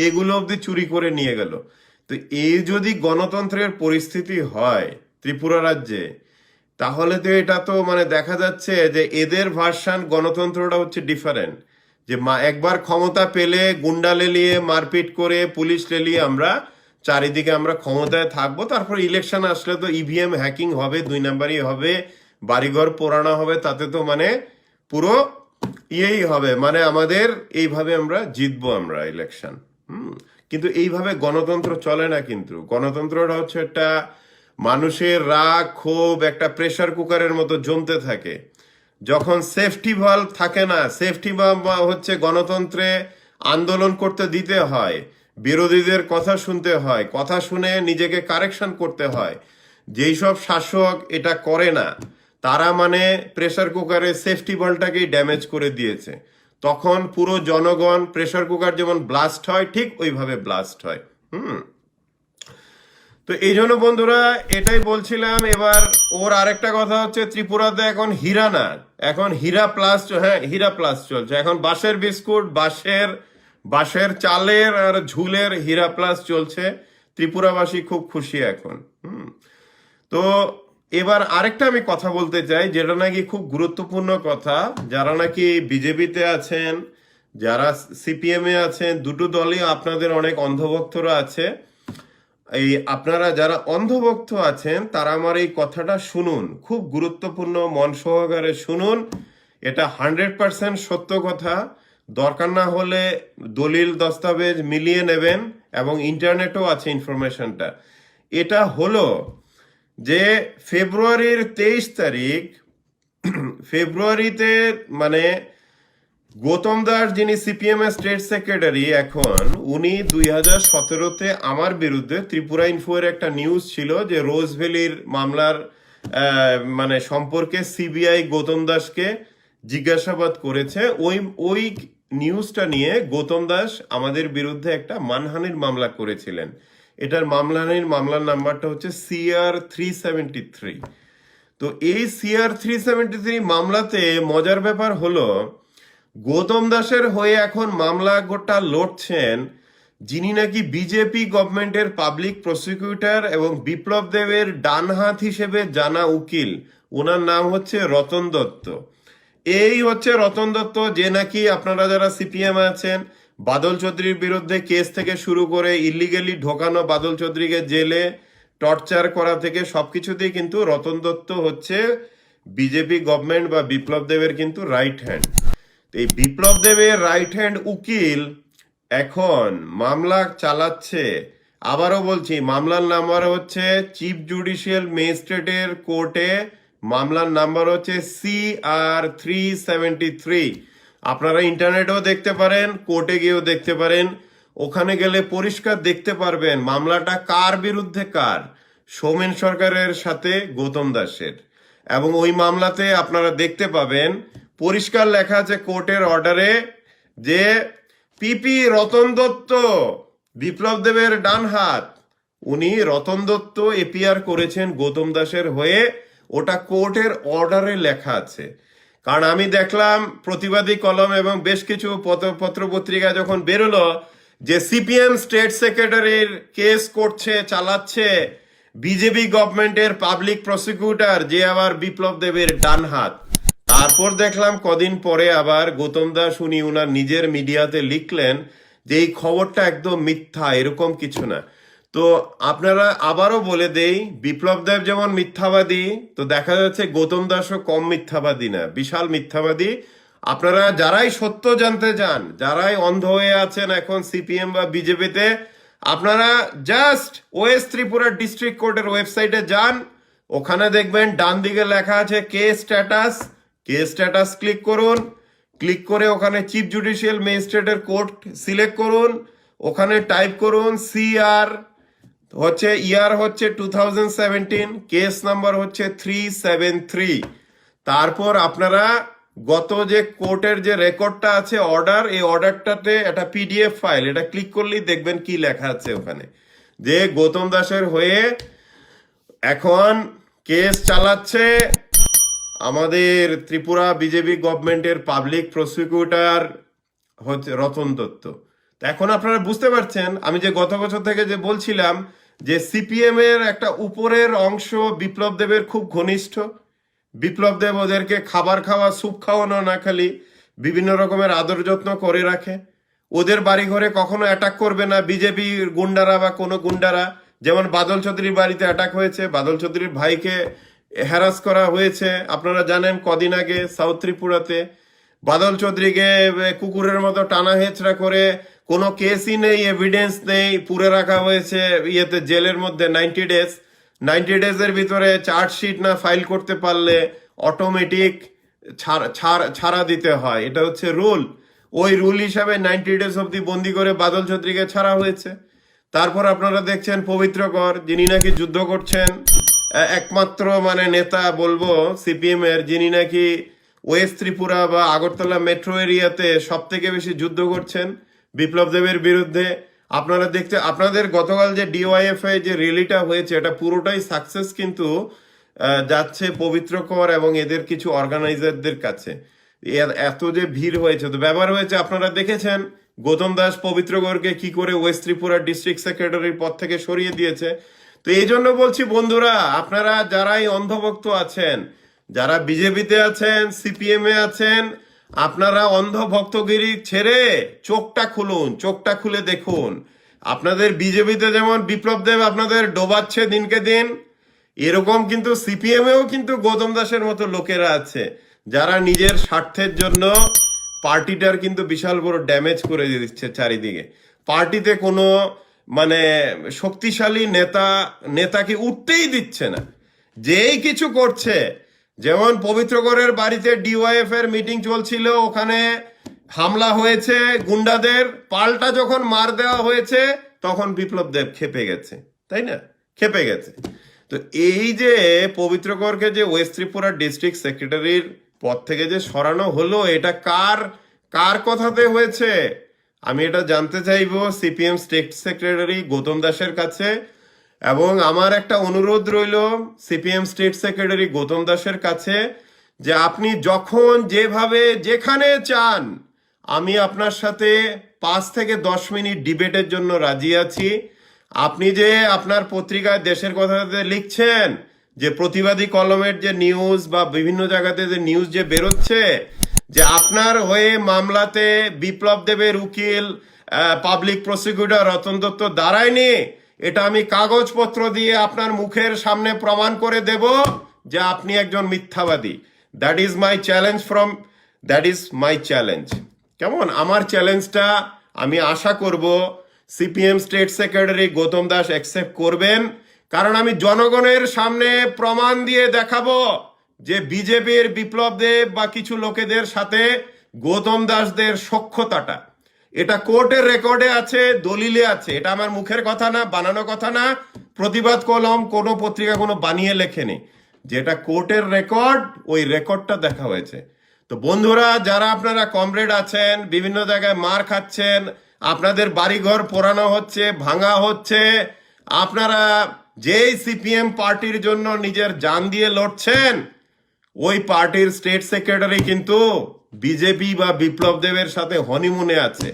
এগুলো অব্দি চুরি করে নিয়ে গেল। তো এই যদি গণতন্ত্রের পরিস্থিতি হয় ত্রিপুরা রাজ্যে, তাহলে তো এটা তো মানে দেখা যাচ্ছে যে এদের ভার্সান গণতন্ত্রটা হচ্ছে ডিফারেন্ট। যে একবার ক্ষমতা পেলে গুন্ডা লেলিয়ে, মারপিট করে, পুলিশ লেলিয়ে আমরা চারিদিকে আমরা ক্ষমতায় থাকবো, তারপর ইলেকশন আসলে তো ইভিএম হ্যাকিং হবে, 2 নাম্বারই হবে, বাড়িঘর পোড়ানো হবে, তাতে তো মানে পুরো ইয়েই হবে, মানে আমাদের এইভাবে আমরা জিতবো আমরা ইলেকশন। কিন্তু এইভাবে গণতন্ত্র চলে না। কিন্তু গণতন্ত্রটা হচ্ছে একটা মানুষের রাগ ক্ষোভ একটা প্রেসার কুকারের মতো জমতে থাকে। যখন সেফটি ভালভ থাকে না, সেফটি ভালভ হচ্ছে গণতন্ত্রে আন্দোলন করতে দিতে হয়, বিরোধীদের কথা শুনতে হয়, কথা শুনে নিজেকে কারেকশন করতে হয়। যেই সব শাসক এটা করে না, তারা মানে প্রেসার কুকারে সেফটি ভালভটাকেই ড্যামেজ করে দিয়েছে। তখন পুরো জনগণ, প্রেসার কুকার যেমন ব্লাস্ট হয় ঠিক ওইভাবে ব্লাস্ট হয়। তো এই জন্য বন্ধুরা এটাই বলছিলাম। এবার ওর আরেকটা কথা হচ্ছে, ত্রিপুরাতে এখন হীরা না, এখন হীরা প্লাস, হ্যাঁ হীরা প্লাস চলছে। এখন বাঁশের বিস্কুট, বাঁশের চালের আর ঝুলের হীরা প্লাস চলছে। ত্রিপুরাবাসী খুব খুশি এখন। তো এবার আরেকটা আমি কথা বলতে চাই, যেটা নাকি খুব গুরুত্বপূর্ণ কথা। যারা নাকি বিজেপিতে আছেন, যারা সিপিএম এ আছেন, দুটো দলই আপনাদের অনেক অন্ধভক্তরা আছে। এই আপনারা যারা অন্ধভক্ত আছেন, তারা আমার এই কথাটা শুনুন, খুব গুরুত্বপূর্ণ, মন সহকারে শুনুন। এটা 100% সত্য কথা। দরকার না হলে দলিল দস্তাবেজ মিলিয়ে নেবেন, এবং ইন্টারনেটও আছে ইনফরমেশনটা। এটা হলো যে ফেব্রুয়ারির 23 তারিখ, ফেব্রুয়ারিতে মানে গৌতম দাস, যিনি সিপিএম এর স্টেট সেক্রেটারি এখন, উনি 2017-তে আমার বিরুদ্ধে, ত্রিপুরা ইনফো এর একটা নিউজ ছিল যে রোজ ভ্যালির মামলার মানে সম্পর্কে সিবিআই গৌতম দাসকে জিজ্ঞাসাবাদ করেছে। ওই নিউজটা নিয়ে গৌতম দাস আমাদের বিরুদ্ধে একটা মানহানির মামলা করেছিলেন। এটার মামলার নাম্বারটা হচ্ছে CR 373। তো এই CR 373 মামলাতে মজার ব্যাপার হলো, গৌতম দাসের হয়ে এখন মামলা গোটা লড়ছেন যিনি নাকি বিজেপি গভর্নমেন্টের পাবলিক প্রসিকিউটর এবং বিপ্লব দেবের ডান হাত হিসেবে জানা উকিল। ওনার নাম হচ্ছে রতন দত্ত। এই হচ্ছে রতন দত্ত, যে নাকি আপনারা যারা সিপিএম আছেন, বাদল চৌধুরীর বিরুদ্ধে কেস থেকে শুরু করে ইলিগেলি ঢোকানো বাদল চৌধুরীকে জেলে টর্চার করা থেকে সবকিছুতেই কিন্তু রতন দত্ত হচ্ছে বিজেপি গভর্নমেন্ট বা বিপ্লব দেবের কিন্তু রাইট হ্যান্ড। এই বিপ্লব দেবের রাইট হ্যান্ড উকিল এখন মামলা চালাচ্ছে। আবারও বলছি, মামলার নাম্বার হচ্ছে চিফ জুডিশিয়াল ম্যাজিস্ট্রেটের কোর্টে, মামলার নাম্বার হচ্ছে CR 373। আপনারা ইন্টারনেটেও দেখতে পারেন, কোর্টে গিয়েও দেখতে পারেন। ওখানে গেলে পরিষ্কার দেখতে পারবেন মামলাটা কার বিরুদ্ধে কার, সৌমেন সরকারের সাথে গৌতম দাসের। এবং ওই মামলাতে আপনারা দেখতে পাবেন পরিষ্কার লেখা আছে কোর্টের অর্ডারে যে পিপি রতন দত্ত বিপ্লব দেবের ডান হাত, উনি রতন দত্ত এপিআর করেছেন গৌতম দাসের হয়ে। ওটা কোর্টের অর্ডারে লেখা আছে। কারণ আমি দেখলাম প্রতিবাদী কলম এবং বেশ কিছু পত্র পত্রিকা যখন বেরোলো যে সিপিএম স্টেট সেক্রেটারির কেস করছে, চালাচ্ছে বিজেপি গভর্নমেন্টের পাবলিক প্রসিকিউটর, যে আবার বিপ্লব দেবের ডান হাত। তারপর দেখলাম কদিন পরে আবার গৌতম দাস উনি উনার নিজের মিডিয়াতে লিখলেন যে এই খবরটা একদম মিথ্যা, এরকম কিছু না। তো আপনারা আবারও বলে দেই, বিপ্লব দেব যেমন মিথ্যাবাদী, তো দেখা যাচ্ছে গৌতম দাসও কম মিথ্যাবাদী না, বিশাল মিথ্যাবাদী। আপনারা যারাই সত্য জানতে চান, যারাই অন্ধ হয়ে আছেন এখন সিপিএম বা বিজেপিতে, আপনারা জাস্ট ওএস ত্রিপুরা ডিস্ট্রিক্ট কোর্টের ওয়েবসাইটে যান। ওখানে দেখবেন ডান দিকে লেখা আছে case status. Case status click করুন। ক্লিক করে ওখানে চিফ জুডিশিয়াল ম্যাজিস্ট্রেটের কোর্ট সিলেক্ট করুন। ওখানে টাইপ করুন CR হচ্ছে ইয়ার হচ্ছে 2017, কেস নাম্বার হচ্ছে 373। তারপর আপনারা গত যে কোর্টের যে রেকর্ডটা আছে অর্ডার, এই অর্ডারটাতে একটা PDF ফাইল, এটা ক্লিক করলেই দেখবেন কি লেখা আছে ওখানে, যে গৌতম দাসের হয়ে এখন কেস চালাচ্ছে আমাদের ত্রিপুরা বিজেপি গভর্নমেন্টের পাবলিক প্রসিকিউটর হচ্ছে রতন দত্ত। তো এখন আপনারা বুঝতে পারছেন আমি যে গত বছর থেকে যে বলছিলাম যে সিপিএম এর একটা উপরের অংশ বিপ্লব দেবের খুব ঘনিষ্ঠ। বিপ্লব দেব ওদেরকে খাবার খাওয়া, স্যুপ খাওয়ানো না, খালি বিভিন্ন রকমের আদর যত্ন করে রাখে। ওদের বাড়ি ঘরে কখনো অ্যাটাক করবে না বিজেপির গুন্ডারা বা কোনো গুন্ডারা। যেমন বাদল চৌধুরীর বাড়িতে অ্যাটাক হয়েছে, বাদল চৌধুরীর ভাইকে হ্যারাস করা হয়েছে, আপনারা জানেন কদিন আগে সাউথ ত্রিপুরাতে। বাদল চৌধুরীকে কুকুরের মতো টানা হেঁচড়া করে কোনো কেসই নেই, এভিডেন্স নেই, পুরে রাখা হয়েছে ইয়েতে জেলের মধ্যে 90 ডেজ। 90 ডেজের ভিতরে চার্জশিট না ফাইল করতে পারলে অটোমেটিক ছাড়া দিতে হয়, এটা হচ্ছে রুল। ওই রুল হিসাবে 90 ডেজ অব্দি বন্দি করে বাদল চৌধুরীকে ছাড়া হয়েছে। তারপর আপনারা দেখছেন পবিত্র কর, যিনি নাকি যুদ্ধ করছেন, একমাত্র মানে নেতা বলবো সিপিএম এর, যিনি নাকি ওয়েস্ট ত্রিপুরা বা আগরতলা মেট্রো এরিয়াতে সব থেকে বেশি যুদ্ধ করছেন বিপ্লব দেবের বিরুদ্ধে। আপনারা দেখতে, আপনাদের গতকাল যে DYFI যে র্যালিটা হয়েছে, এটা পুরোটাই সাকসেস কিন্তু যাচ্ছে পবিত্র কর এবং এদের কিছু অর্গানাইজারদের কাছে। এত যে ভিড় হয়েছে, তো ব্যবহার হয়েছে, আপনারা দেখেছেন গৌতম দাস পবিত্র করকে কি করে ওয়েস্ট ত্রিপুরা ডিস্ট্রিক্ট সেক্রেটারির পদ থেকে সরিয়ে দিয়েছে। তো এই জন্য বলছি বন্ধুরা, আপনারা যারাই অন্ধভক্ত আছেন, যারা বিজেপিতে আছেন, সিপিএম এ আছেন, আপনারা অন্ধভক্তগিরি ছেড়ে চোখটা খুলুন, চোখটা খুলে দেখুন। আপনাদের বিজেপিতে যেমন বিপ্লব দেব আপনাদের ডোবাচ্ছে দিনকে দিন, এরকম কিন্তু সিপিএম এও কিন্তু গৌতম দাসের মতো লোকেরা আছে যারা নিজের স্বার্থের জন্য পার্টিটার কিন্তু বিশাল বড় ড্যামেজ করে দিচ্ছে চারিদিকে। পার্টিতে কোনো মানে শক্তিশালী নেতাকে উঠতেই দিচ্ছে না, যেই কিছু করছে। যেমন পবিত্রগড়ের বাড়িতে DYF এর মিটিং চলছিল, ওখানে হামলা হয়েছে গুন্ডাদের, পাল্টা যখন মার দেওয়া হয়েছে তখন বিপ্লব দেব খেপে গেছে, তাই না? খেপে গেছে। তো এই যে পবিত্রগড়কে যে ওয়েস্ট ত্রিপুরা ডিস্ট্রিক্ট সেক্রেটারির পদ থেকে যে সরানো হলো, এটা কার কার কথাতে হয়েছে আমি এটা জানতে চাইবো সিপিএম স্টেট সেক্রেটারি গৌতম দাসের কাছে। এবং আমার একটা অনুরোধ রইল সিপিএম স্টেট সেক্রেটারি গৌতম দাসের কাছে যে আপনি যখন যেভাবে যেখানে চান আমি আপনার সাথে 5 থেকে 10 মিনিট ডিবেটের জন্য রাজি আছি। আপনি যে আপনার পত্রিকায় দেশের কথাতে লিখছেন যে প্রতিবাদী কলমের যে নিউজ বা বিভিন্ন জায়গাতে যে নিউজ যে বেরোচ্ছে যে আপনার হয়ে মামলাতে বিপ্লব দেবের উকিল পাবলিক প্রসিকিউটর রতন দত্ত দাঁড়ায়নি, এটা আমি কাগজপত্র দিয়ে আপনার মুখের সামনে প্রমাণ করে দেব যে আপনি একজন মিথ্যাবাদী। দ্যাট ইজ মাই চ্যালেঞ্জ কেমন? আমার চ্যালেঞ্জটা আমি আশা করব CPM state secretary Gautam Das accept করবেন, কারণ আমি জনগণের সামনে প্রমাণ দিয়ে দেখাবো যে বিজেপির বিপ্লব দেব বা কিছু লোকেদের সাথে গৌতম দাসদের সখ্যতাটা, এটা কোর্টের রেকর্ডে আছে, দলিলে আছে। এটা আমার মুখের কথা না, বানানো কথা না, প্রতিবাদ কলম কোনো পত্রিকা কোনো বানিয়ে লেখেনি, যেটা কোর্টের রেকর্ড, ওই রেকর্ডটা দেখা হয়েছে। তো বন্ধুরা, যারা আপনারা কমরেড আছেন, বিভিন্ন জায়গায় মার খাচ্ছেন, আপনাদের বাড়িঘর পোড়ানো হচ্ছে, ভাঙা হচ্ছে, আপনারা যেই সিপিএম পার্টির জন্য নিজের জান দিয়ে লড়ছেন, ওই পার্টির স্টেট সেক্রেটারি কিন্তু বিজেপি বা বিপ্লব দেবের সাথে হনিমুনে আছে।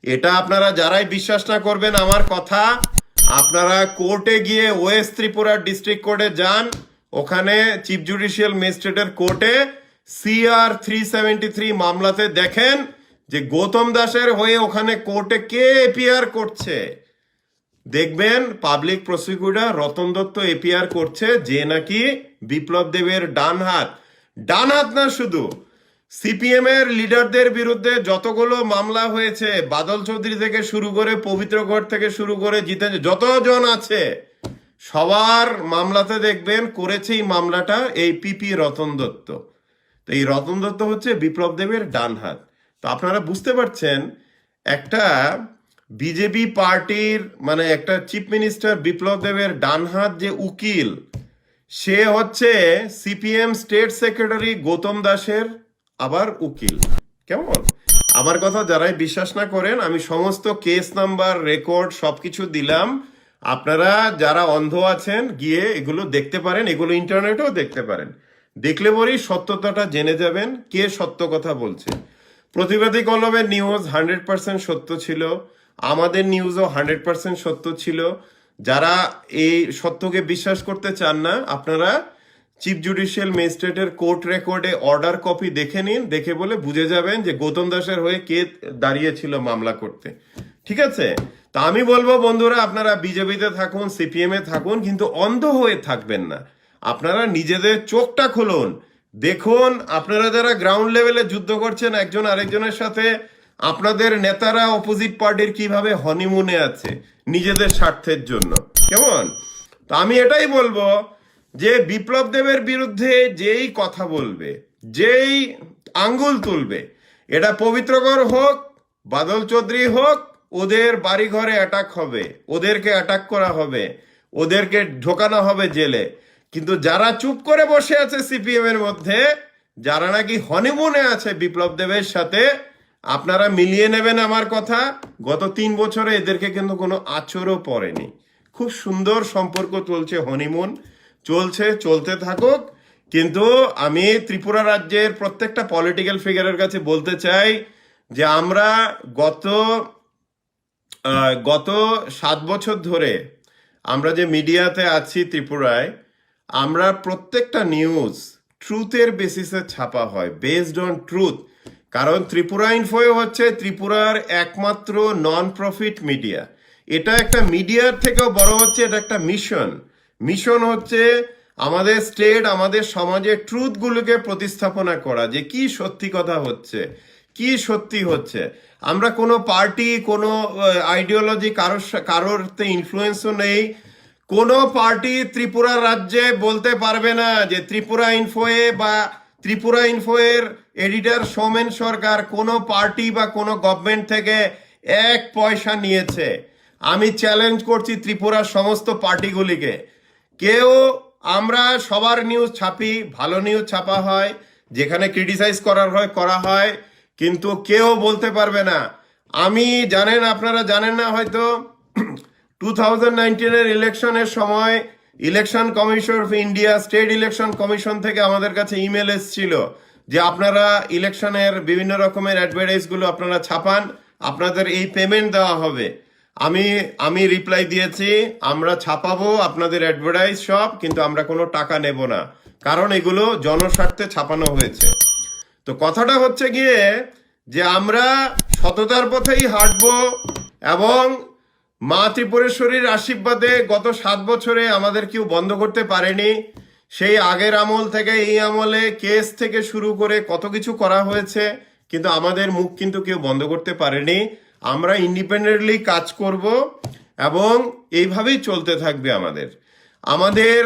এটা আপনারা যারাই বিশ্বাস না করবেন আমার কথা, আপনারা কোর্টে গিয়ে ওয়েস্ট ত্রিপুরা ডিস্ট্রিক্ট কোর্টে যান, ওখানে চিফ জুডিশিয়াল ম্যাজিস্ট্রেটের কোর্টে CR 373 মামলাতে দেখেন যে গৌতম দাসের হয়ে ওখানে কোর্টে কে এপিআর করছে। দেখবেন public prosecutor Ratan Dutta APR করছে, যে নাকি বিপ্লব দেবের ডান হাত না, শুধু সিপিএম এর লিডারদের বিরুদ্ধে যতগুলো মামলা হয়েছে, বাদল চৌধুরী থেকে শুরু করে পবিত্রগড় থেকে শুরু করে জিতেন যতজন আছে, সবার মামলাতে দেখবেন করেছে এই মামলাটা এই পিপি রতন দত্ত। তো এই রতন দত্ত হচ্ছে বিপ্লব দেবের ডান হাত। তো আপনারা বুঝতে পারছেন, একটা বিজেপি পার্টির মানে একটা চিফ মিনিস্টার বিপ্লব দেবের ডান হাত যে উকিল, সে হচ্ছে সিপিএম স্টেট সেক্রেটারি গৌতম দাসের আবার উকিল। কেমন? আমার কথা যারাই বিশ্বাস না করেন, আমি সমস্ত কেস নাম্বার রেকর্ড সবকিছু দিলাম, আপনারা যারা অন্ধ আছেন গিয়ে এগুলো দেখতে পারেন, এগুলো ইন্টারনেটেও দেখতে পারেন। দেখলে পরেই সত্যতাটা জেনে যাবেন কে সত্য কথা বলছে। প্রতিবাদী কলমের নিউজ 100% সত্য ছিল, আমাদের নিউজও 100% সত্য ছিল। যারা এই সত্যকে বিশ্বাস করতে চান না, আপনারা চিফ জুডিশিয়াল ম্যাজিস্ট্রেটের কোর্ট রেকর্ডে অর্ডার কপি দেখে নিন, দেখে বলে বুঝে যাবেন যে গৌতম দাসের হয়ে কে দাঁড়িয়েছিল মামলা করতে। ঠিক আছে? তা আমি বলবো বন্ধুরা, আপনারা বিজেপিতে থাকুন, সিপিএম এ থাকুন, কিন্তু অন্ধ হয়ে থাকবেন না। আপনারা নিজেদের চোখটা খুলুন, দেখুন আপনারা যারা গ্রাউন্ড লেভেলে যুদ্ধ করছেন একজন আরেকজনের সাথে, আপনাদের নেতারা অপোজিট পার্টির কিভাবে হনিমুনে আছে নিজেদের স্বার্থের জন্য। কেমন? তো আমি এটাই বলবো যে বিপ্লব দেবের বিরুদ্ধে যেই কথা বলবে, যেই আঙ্গুল তুলবে, এটা পবিত্রগড় হোক, বাদল চৌধুরী হোক, ওদের বাড়ি ঘরে অ্যাটাক হবে, ওদেরকে অ্যাটাক করা হবে, ওদেরকে ঢোকানো হবে জেলে। কিন্তু যারা চুপ করে বসে আছে সিপিএম এর মধ্যে, যারা নাকি হনিমুনে আছে বিপ্লব দেবের সাথে, আপনারা মিলিয়ে নেবেন আমার কথা, গত 3 বছরে এদেরকে কিন্তু কোনো আঁচড়ও পড়েনি। খুব সুন্দর সম্পর্ক চলছে, হনিমুন চলছে, চলতে থাকুক। কিন্তু আমি ত্রিপুরা রাজ্যের প্রত্যেকটা পলিটিক্যাল ফিগারের কাছে বলতে চাই যে আমরা গত 7 বছর ধরে আমরা যে মিডিয়াতে আছি ত্রিপুরায়, আমরা প্রত্যেকটা নিউজ ট্রুথের বেসিসে ছাপা হয়, বেসড অন ট্রুথ। কারণ ত্রিপুরা ইনফো হচ্ছে ত্রিপুরার একমাত্র নন প্রফিট মিডিয়া। এটা একটা মিডিয়ার থেকেও বড় হচ্ছে, এটা একটা মিশন হচ্ছে আমাদের স্টেট, আমাদের সমাজের ট্রুথগুলোকে প্রতিস্থাপনা করা, যে কি সত্যি কথা হচ্ছে, কি সত্যি হচ্ছে। আমরা কোনো পার্টি, কোনো আইডিওলজি কারোরতে ইনফ্লুয়েন্সও নেই। কোনো পার্টি ত্রিপুরা রাজ্যে বলতে পারবে না যে ত্রিপুরা ইনফোয়ে বা ত্রিপুরা ইনফোয়ের এডিটর সৌমেন সরকার কোনো পার্টি বা কোনো গভর্নমেন্ট থেকে 1 পয়সা নিয়েছে। আমি চ্যালেঞ্জ করছি ত্রিপুরার সমস্ত পার্টিগুলিকে, কেউ, আমরা সবার নিউজ ছাপি, ভালো নিউজ ছাপা হয়, যেখানে ক্রিটিসাইজ করা হয়, কিন্তু কেউ বলতে পারবে না। আমি, জানেন, আপনারা জানেন না হয়তো, 2019 ইলেকশনের সময় election commission of India, state election commission থেকে আমাদের কাছে ইমেল এসেছিল যে আপনারা ইলেকশনের বিভিন্ন রকমের অ্যাডভার্টাইজ গুলো আপনারা ছাপান, আপনাদের এই পেমেন্ট দেওয়া হবে। আমি আমি রিপ্লাই দিয়েছি, আমরা ছাপাবো আপনাদের অ্যাডভার্টাইজ সব, কিন্তু আমরা কোনো টাকা নেব না, কারণ এগুলো জনস্বার্থে ছাপানো হয়েছে। তো কথাটা হচ্ছে গিয়ে যে আমরা সততার পথেই হাঁটবো, এবং মা ত্রিপুরেশ্বরীর আশীর্বাদে গত 7 বছরে আমাদের কেউ বন্ধ করতে পারেনি। সেই আগের আমল থেকে এই আমলে কেস থেকে শুরু করে কত কিছু করা হয়েছে, কিন্তু আমাদের মুখ কিন্তু কেউ বন্ধ করতে পারেনি। আমরা ইন্ডিপেন্ডেন্টলি কাজ করব এবং এইভাবেই চলতে থাকবে আমাদের। আমাদের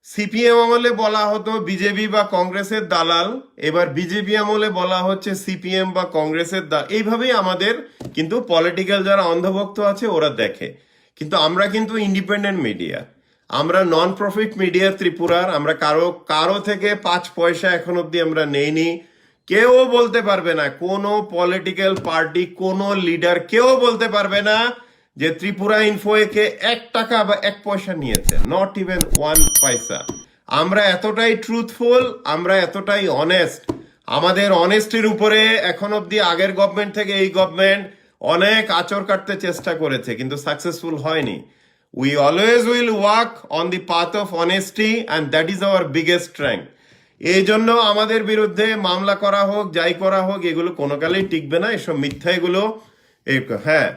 সিপিএম আমলে বলা হতো বিজেপি বা কংগ্রেসের দালাল, এবার বিজেপি আমলে বলা হচ্ছে সিপিএম বা কংগ্রেসের দালাল। এইভাবেই আমাদের কিন্তু পলিটিক্যাল যারা অন্ধভক্ত আছে ওরা দেখে, কিন্তু আমরা কিন্তু ইন্ডিপেন্ডেন্ট মিডিয়া, আমরা নন প্রফিট মিডিয়া ত্রিপুরার। আমরা কারো থেকে 5 পয়সা এখন অব্দি আমরা নেইনি। কেউ বলতে পারবে না, কোনো পলিটিক্যাল পার্টি, কোনো লিডার কেউ বলতে পারবে না যে ত্রিপুরা ইনফোকে 1 টাকা বা 1 পয়সা নিয়েছে, নট ইভেন 1 পয়সা। আমরা এতটাই ট্রুথফুল, আমরা এতটাই অনেস্ট। আমাদের অনেস্টির উপরে এখন অব্দি আগের গভর্নমেন্ট থেকে এই গভর্নমেন্ট অনেক আঁচড় কাটতে চেষ্টা করেছে, কিন্তু সাকসেসফুল হয়নি। We always will walk on the path of honesty and that is our biggest strength. এই জন্য আমাদের বিরুদ্ধে মামলা করা হোক, যাই করা হোক, এগুলো কোনো কালেই টিকবে না, এসব মিথ্যা এগুলো। হ্যাঁ,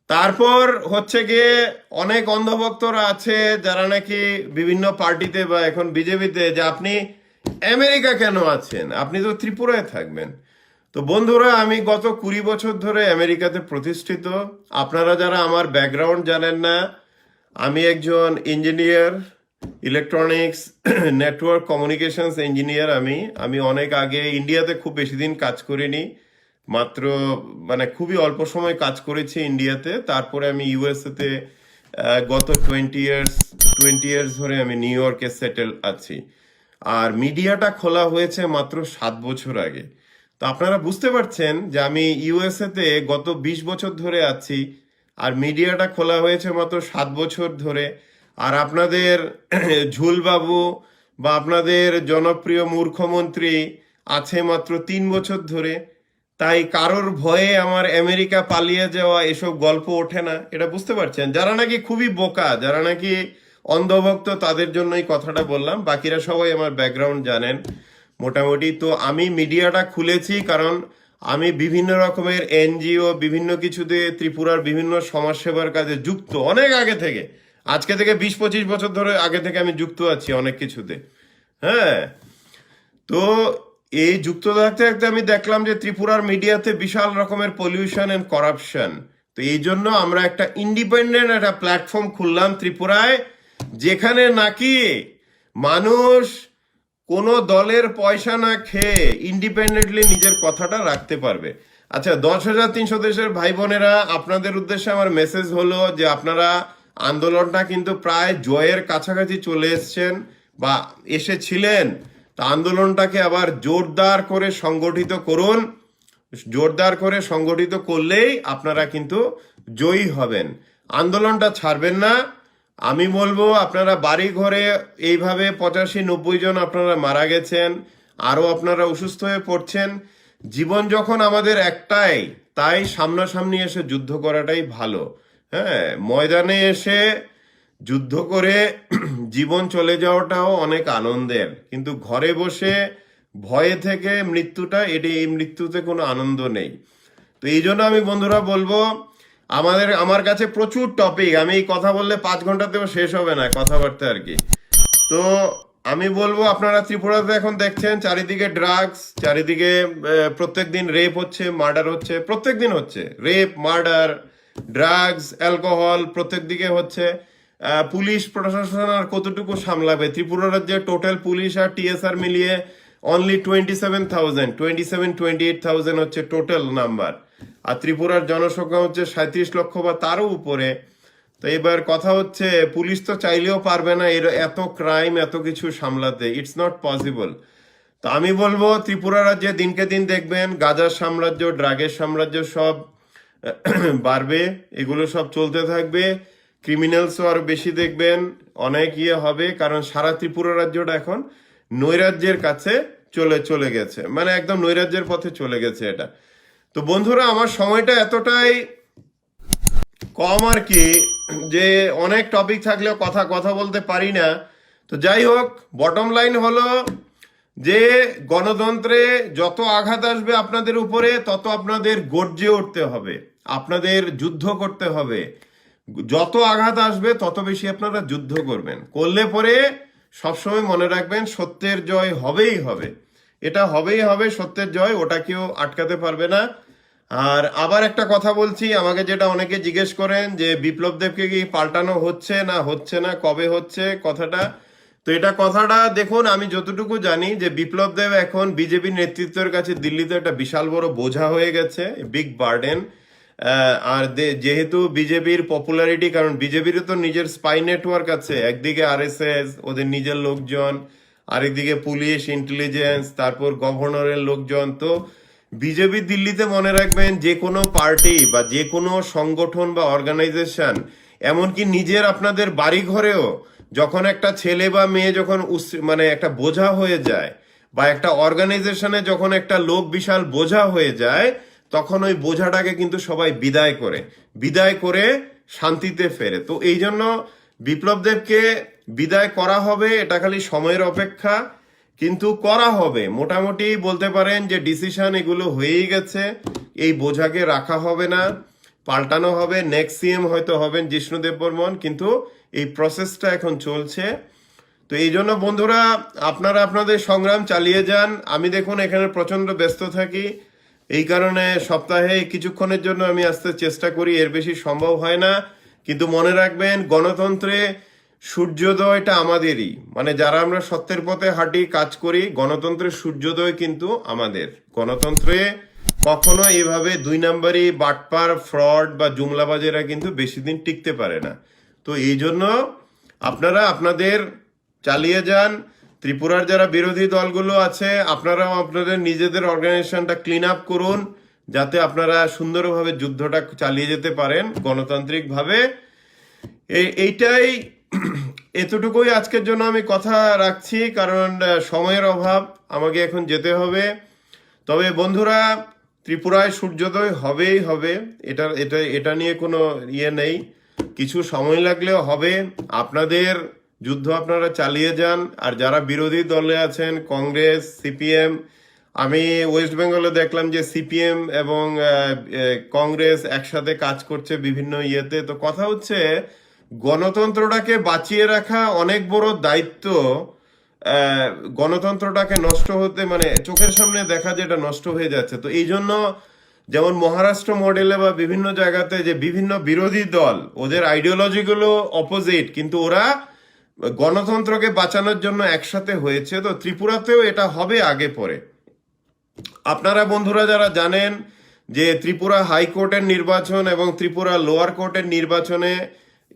তারপর হচ্ছে গিয়ে অনেক অন্ধভক্তরা আছে যারা নাকি বিভিন্ন পার্টিতে বা এখন বিজেপিতে, যে আপনি আমেরিকা কেন আছেন, আপনি তো ত্রিপুরায় থাকবেন। তো বন্ধুরা, আমি গত 20 বছর ধরে আমেরিকাতে প্রতিষ্ঠিত। আপনারা যারা আমার ব্যাকগ্রাউন্ড জানেন না, আমি একজন engineer, electronics network communications engineer. আমি অনেক আগে ইন্ডিয়াতে খুব বেশি দিন কাজ করিনি, মাত্র মানে খুবই অল্প সময় কাজ করেছি ইন্ডিয়াতে। তারপরে আমি ইউএসএতে গত 20 ইয়ার্স ধরে আমি নিউ ইয়র্কে সেটেল আছি। আর মিডিয়াটা খোলা হয়েছে মাত্র 7 বছর আগে। তো আপনারা বুঝতে পারছেন যে আমি ইউএসএতে গত 20 বছর ধরে আছি, আর মিডিয়াটা খোলা হয়েছে মাত্র 7 বছর ধরে। আর আপনাদের ঝুলবাবু বা আপনাদের জনপ্রিয় মূর্খমন্ত্রী আছে মাত্র 3 বছর ধরে। তাই কারোর ভয়ে আমার আমেরিকা পালিয়ে যাওয়া এসব গল্প ওঠে না, এটা বুঝতে পারছেন। যারা নাকি খুবই বোকা, যারা নাকি অন্ধভক্ত, তাদের জন্যই কথাটা বললাম। বাকিরা সবাই আমার ব্যাকগ্রাউন্ড জানেন মোটামুটি। তো আমি মিডিয়াটা খুলেছি কারণ আমি বিভিন্ন রকমের এনজিও, বিভিন্ন কিছুতে ত্রিপুরার বিভিন্ন সমাজসেবার কাজে যুক্ত অনেক আগে থেকে। আজকে থেকে 20-25 বছর ধরে আগে থেকে আমি যুক্ত আছি অনেক কিছুতে। হ্যাঁ, তো এই যুক্ত থাকতে থাকতে আমি দেখলাম যে ত্রিপুরার মিডিয়াতে বিশাল রকমের পলিউশন এন্ড করাপশন। তো এই জন্য আমরা একটা ইন্ডিপেন্ডেন্ট একটা প্ল্যাটফর্ম খুললাম ত্রিপুরায়, যেখানে নাকি মানুষ কোনো দলের পয়সা না খেয়ে ইন্ডিপেন্ডেন্টলি নিজের কথাটা রাখতে পারবে। আচ্ছা, 10,300 দেশের ভাই বোনেরা, আপনাদের উদ্দেশ্যে আমার মেসেজ হলো যে আপনারা আন্দোলনটা কিন্তু প্রায় জয়ের কাছাকাছি চলে এসছেন বা এসেছিলেন। তা আন্দোলনটাকে আবার জোরদার করে সংগঠিত করুন। জোরদার করে সংগঠিত করলেই আপনারা কিন্তু জয়ী হবেন। আন্দোলনটা ছাড়বেন না। আমি বলবো আপনারা বাড়ি ঘরে এইভাবে 85-90 জন আপনারা মারা গেছেন, আরো আপনারা অসুস্থ হয়ে পড়ছেন। জীবন যখন আমাদের একটাই, তাই সামনাসামনি এসে যুদ্ধ করাটাই ভালো। হ্যাঁ, ময়দানে এসে যুদ্ধ করে জীবন চলে যাওয়াটাও অনেক আনন্দের, কিন্তু ঘরে বসে ভয়ে থেকে মৃত্যুটা, এই মৃত্যুতে কোনো আনন্দ নেই। তো এই জন্য আমি বন্ধুরা বলবো, আমার কাছে প্রচুর টপিক, আমি এই কথা বললে 5 ঘন্টাতেও শেষ হবে না কথাবার্তা আর কি। তো আমি বলবো আপনারা ত্রিপুরাতে এখন দেখছেন চারিদিকে ড্রাগস, চারিদিকে প্রত্যেকদিন রেপ হচ্ছে, মার্ডার হচ্ছে, প্রত্যেকদিন হচ্ছে রেপ, মার্ডার, ড্রাগস, অ্যালকোহল, প্রত্যেক দিকে হচ্ছে। পুলিশ প্রশাসন আর কতটুকু সামলাবে? ত্রিপুরা রাজ্যে টোটাল পুলিশ আর টিএসআর মিলিয়ে অনলি 28,000 হচ্ছে টোটাল নাম্বার, আর ত্রিপুরার জনসংখ্যা হচ্ছে 37 লক্ষ বা তারও উপরে। তো এবার কথা হচ্ছে, পুলিশ তো চাইলেও পারবে না এত ক্রাইম, এত কিছু সামলাতে, ইটস নট পসিবল। তো আমি বলবো ত্রিপুরা রাজ্যে দিনকে দিন দেখবেন গাঁজার সাম্রাজ্য, ড্রাগের সাম্রাজ্য সব বাড়বে, এগুলো সব চলতে থাকবে। ক্রিমিনালসও আরো বেশি দেখবেন, অনেক হবে, কারণ সারা ত্রিপুরা রাজ্যটা এখন নৈরাজ্যের কাছে চলে চলে গেছে, মানে একদম নৈরাজ্যের পথে চলে গেছে এটা। তো বন্ধুরা, আমার সময়টা এতটাই কম আর কি, যে অনেক টপিক থাকলেও কথা কথা বলতে পারি না। তো যাই হোক, বটম লাইন হলো যে গণতন্ত্রে যত আঘাত আসবে আপনাদের উপরে, তত আপনাদের গর্জে উঠতে হবে, আপনাদের যুদ্ধ করতে হবে। যত আঘাত আসবে তত বেশি আপনারা যুদ্ধ করবেন, করলে পরে সবসময় মনে রাখবেন সত্যের জয় হবেই হবে, এটা হবেই হবে, সত্যের জয়, ওটা কেউ আটকাতে পারবে না। আর আবার একটা কথা বলছি, আমাকে যেটা অনেকে জিজ্ঞেস করেন যে বিপ্লব দেবকে কি পাল্টানো হচ্ছে না হচ্ছে না, কবে হচ্ছে কথাটা। তো এটা কথাটা দেখুন, আমি যতটুকু জানি যে বিপ্লব দেব এখন বিজেপি নেতৃত্বের কাছে দিল্লিতে একটা বিশাল বড় বোঝা হয়ে গেছে, বিগ বার্ডেন। আর যেহেতু বিজেপির পপুলারিটি, কারণ বিজেপিরও তো নিজের স্পাই নেটওয়ার্ক আছে, একদিকে আরএসএস ওদের নিজের লোকজন, আরেকদিকে পুলিশ ইন্টেলিজেন্স, তারপর গভর্নরের লোকজন। তো বিজেপি দিল্লিতে মনে রাখবেন যে কোনো পার্টি বা যে কোনো সংগঠন বা অর্গানাইজেশন, এমনকি নিজের আপনাদের বাড়ি ঘরেও যখন একটা ছেলে বা মেয়ে যখন মানে একটা বোঝা হয়ে যায়, বা একটা অর্গানাইজেশনে যখন একটা লোক বিশাল বোঝা হয়ে যায়, তখন ওই বোঝাটাকে কিন্তু সবাই বিদায় করে শান্তিতে ফেরে। তো এই জন্য বিপ্লব দেবকে বিদায় করা হবে, এটা খালি সময়ের অপেক্ষা, কিন্তু করা হবে। মোটামুটি বলতে পারেন যে ডিসিশন এগুলো হয়েই গেছে, এই বোঝাকে রাখা হবে না, পাল্টানো হবে। নেক্সট সিএম হয়তো হবেন জিষ্ণুদেব বর্মন, কিন্তু এই প্রসেসটা এখন চলছে। তো এই জন্য বন্ধুরা, আপনারা আপনাদের সংগ্রাম চালিয়ে যান। আমি দেখুন এখানে প্রচন্ড ব্যস্ত থাকি, এই কারণে সপ্তাহে কিছুক্ষণের জন্য আমি আসতে চেষ্টা করি, এর বেশি সম্ভব হয় না। কিন্তু মনে রাখবেন, গণতন্ত্রে সূর্যোদয়টা আমাদেরই, মানে যারা আমরা সত্যের পথে হাঁটি কাজ করি, গণতন্ত্রের সূর্যোদয় কিন্তু আমাদের। গণতন্ত্রে কখনো এভাবে 2 নম্বরই বাটপার, ফ্রড বা জুমলাবাজেরা কিন্তু বেশি দিন টিকতে পারে না। তো এই জন্য আপনারা আপনাদের চালিয়ে যান। ত্রিপুরার যারা বিরোধী দলগুলো আছে, আপনারাও আপনাদের নিজেদের অর্গানাইজেশনটা ক্লিন আপ করুন, যাতে আপনারা সুন্দরভাবে যুদ্ধটা চালিয়ে যেতে পারেন গণতান্ত্রিকভাবে। এইটাই, এতটুকুই আজকের জন্য আমি কথা রাখছি, কারণ সময়ের অভাব, আমাকে এখন যেতে হবে। তবে বন্ধুরা, ত্রিপুরায় সূর্যোদয় হবেই হবে, এটা এটা এটা নিয়ে কোনো নেই, কিছু সময় লাগলেও হবে। আপনাদের যুদ্ধ আপনারা চালিয়ে যান। আর যারা বিরোধী দলে আছেন, কংগ্রেস, সিপিএম, আমি ওয়েস্ট বেঙ্গলে দেখলাম যে সিপিএম এবং কংগ্রেস একসাথে কাজ করছে বিভিন্ন ইয়েতে। তো কথা হচ্ছে, গণতন্ত্রটাকে বাঁচিয়ে রাখা অনেক বড় দায়িত্ব। গণতন্ত্রটাকে নষ্ট হতে, মানে চোখের সামনে দেখা যে এটা নষ্ট হয়ে যাচ্ছে। তো এই জন্য যেমন মহারাষ্ট্র মডেলে বা বিভিন্ন জায়গাতে যে বিভিন্ন বিরোধী দল, ওদের আইডিওলজিগুলো অপোজিট, কিন্তু ওরা গণতন্ত্রকে বাঁচানোর জন্য একসাথে হয়েছে। তো ত্রিপুরাতেও এটা হবে আগে পরে। আপনারা বন্ধুরা যারা জানেন যে ত্রিপুরা হাইকোর্টের নির্বাচন এবং ত্রিপুরা লোয়ার কোর্টের নির্বাচনে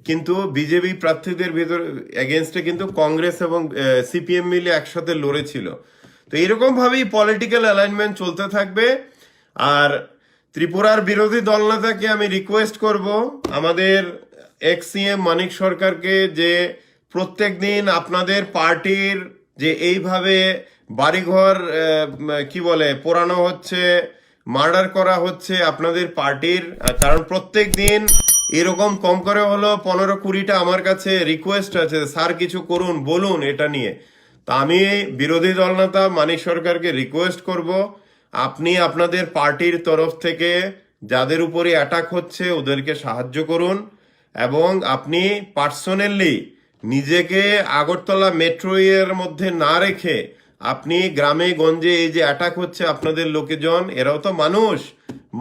কিন্তু বিজেপি প্রার্থীদের ভিতরে এগেনস্টে কিন্তু কংগ্রেস এবং সিপিএম মিলে একসাথে লড়েছিল। তো এরকম ভাবেই পলিটিক্যাল অ্যালাইনমেন্ট চলতে থাকবে। আর ত্রিপুরার বিরোধী দলনেতাকে আমি রিকোয়েস্ট করব, আমাদের এক্স সিএম মানিক সরকারকে, যে প্রত্যেক দিন আপনাদের পার্টির যে এইভাবে বাড়িঘর কি বলে পোড়ানো হচ্ছে, মার্ডার করা হচ্ছে আপনাদের পার্টির, কারণ প্রত্যেক দিন এরকম কম করে হলো 15-20টা আমার কাছে রিকোয়েস্ট আছে, স্যার কিছু করুন, বলুন এটা নিয়ে। তা আমি বিরোধী দলনেতা মানিক সরকারকে রিকোয়েস্ট করব, আপনি আপনাদের পার্টির তরফ থেকে যাদের উপরে অ্যাটাক হচ্ছে ওদেরকে সাহায্য করুন, এবং আপনি পার্সোনালি নিজেকে আগরতলা মেট্রো এর মধ্যে না রেখে আপনি গ্রামে গঞ্জে এই যে অ্যাটাক হচ্ছে আপনাদের লোকজন, এরাও তো মানুষ,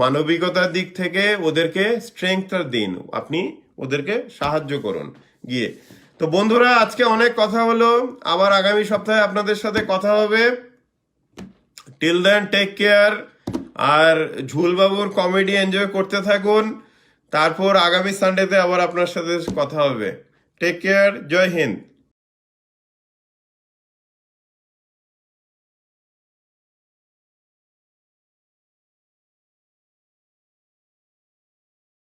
মানবিকতার দিক থেকে ওদেরকে স্ট্রেংথ দিন, আপনি ওদেরকে সাহায্য করুন গিয়ে। তো বন্ধুরা, আজকে অনেক কথা হলো, আবার আগামী সপ্তাহে আপনাদের সাথে কথা হবে। টিল দেন টেক কেয়ার, আর ঝুলবাবুর কমেডি এনজয় করতে থাকুন। তারপর আগামী সানডেতে আবার আপনার সাথে কথা হবে। টেক কেয়ার, জয় হিন্দ।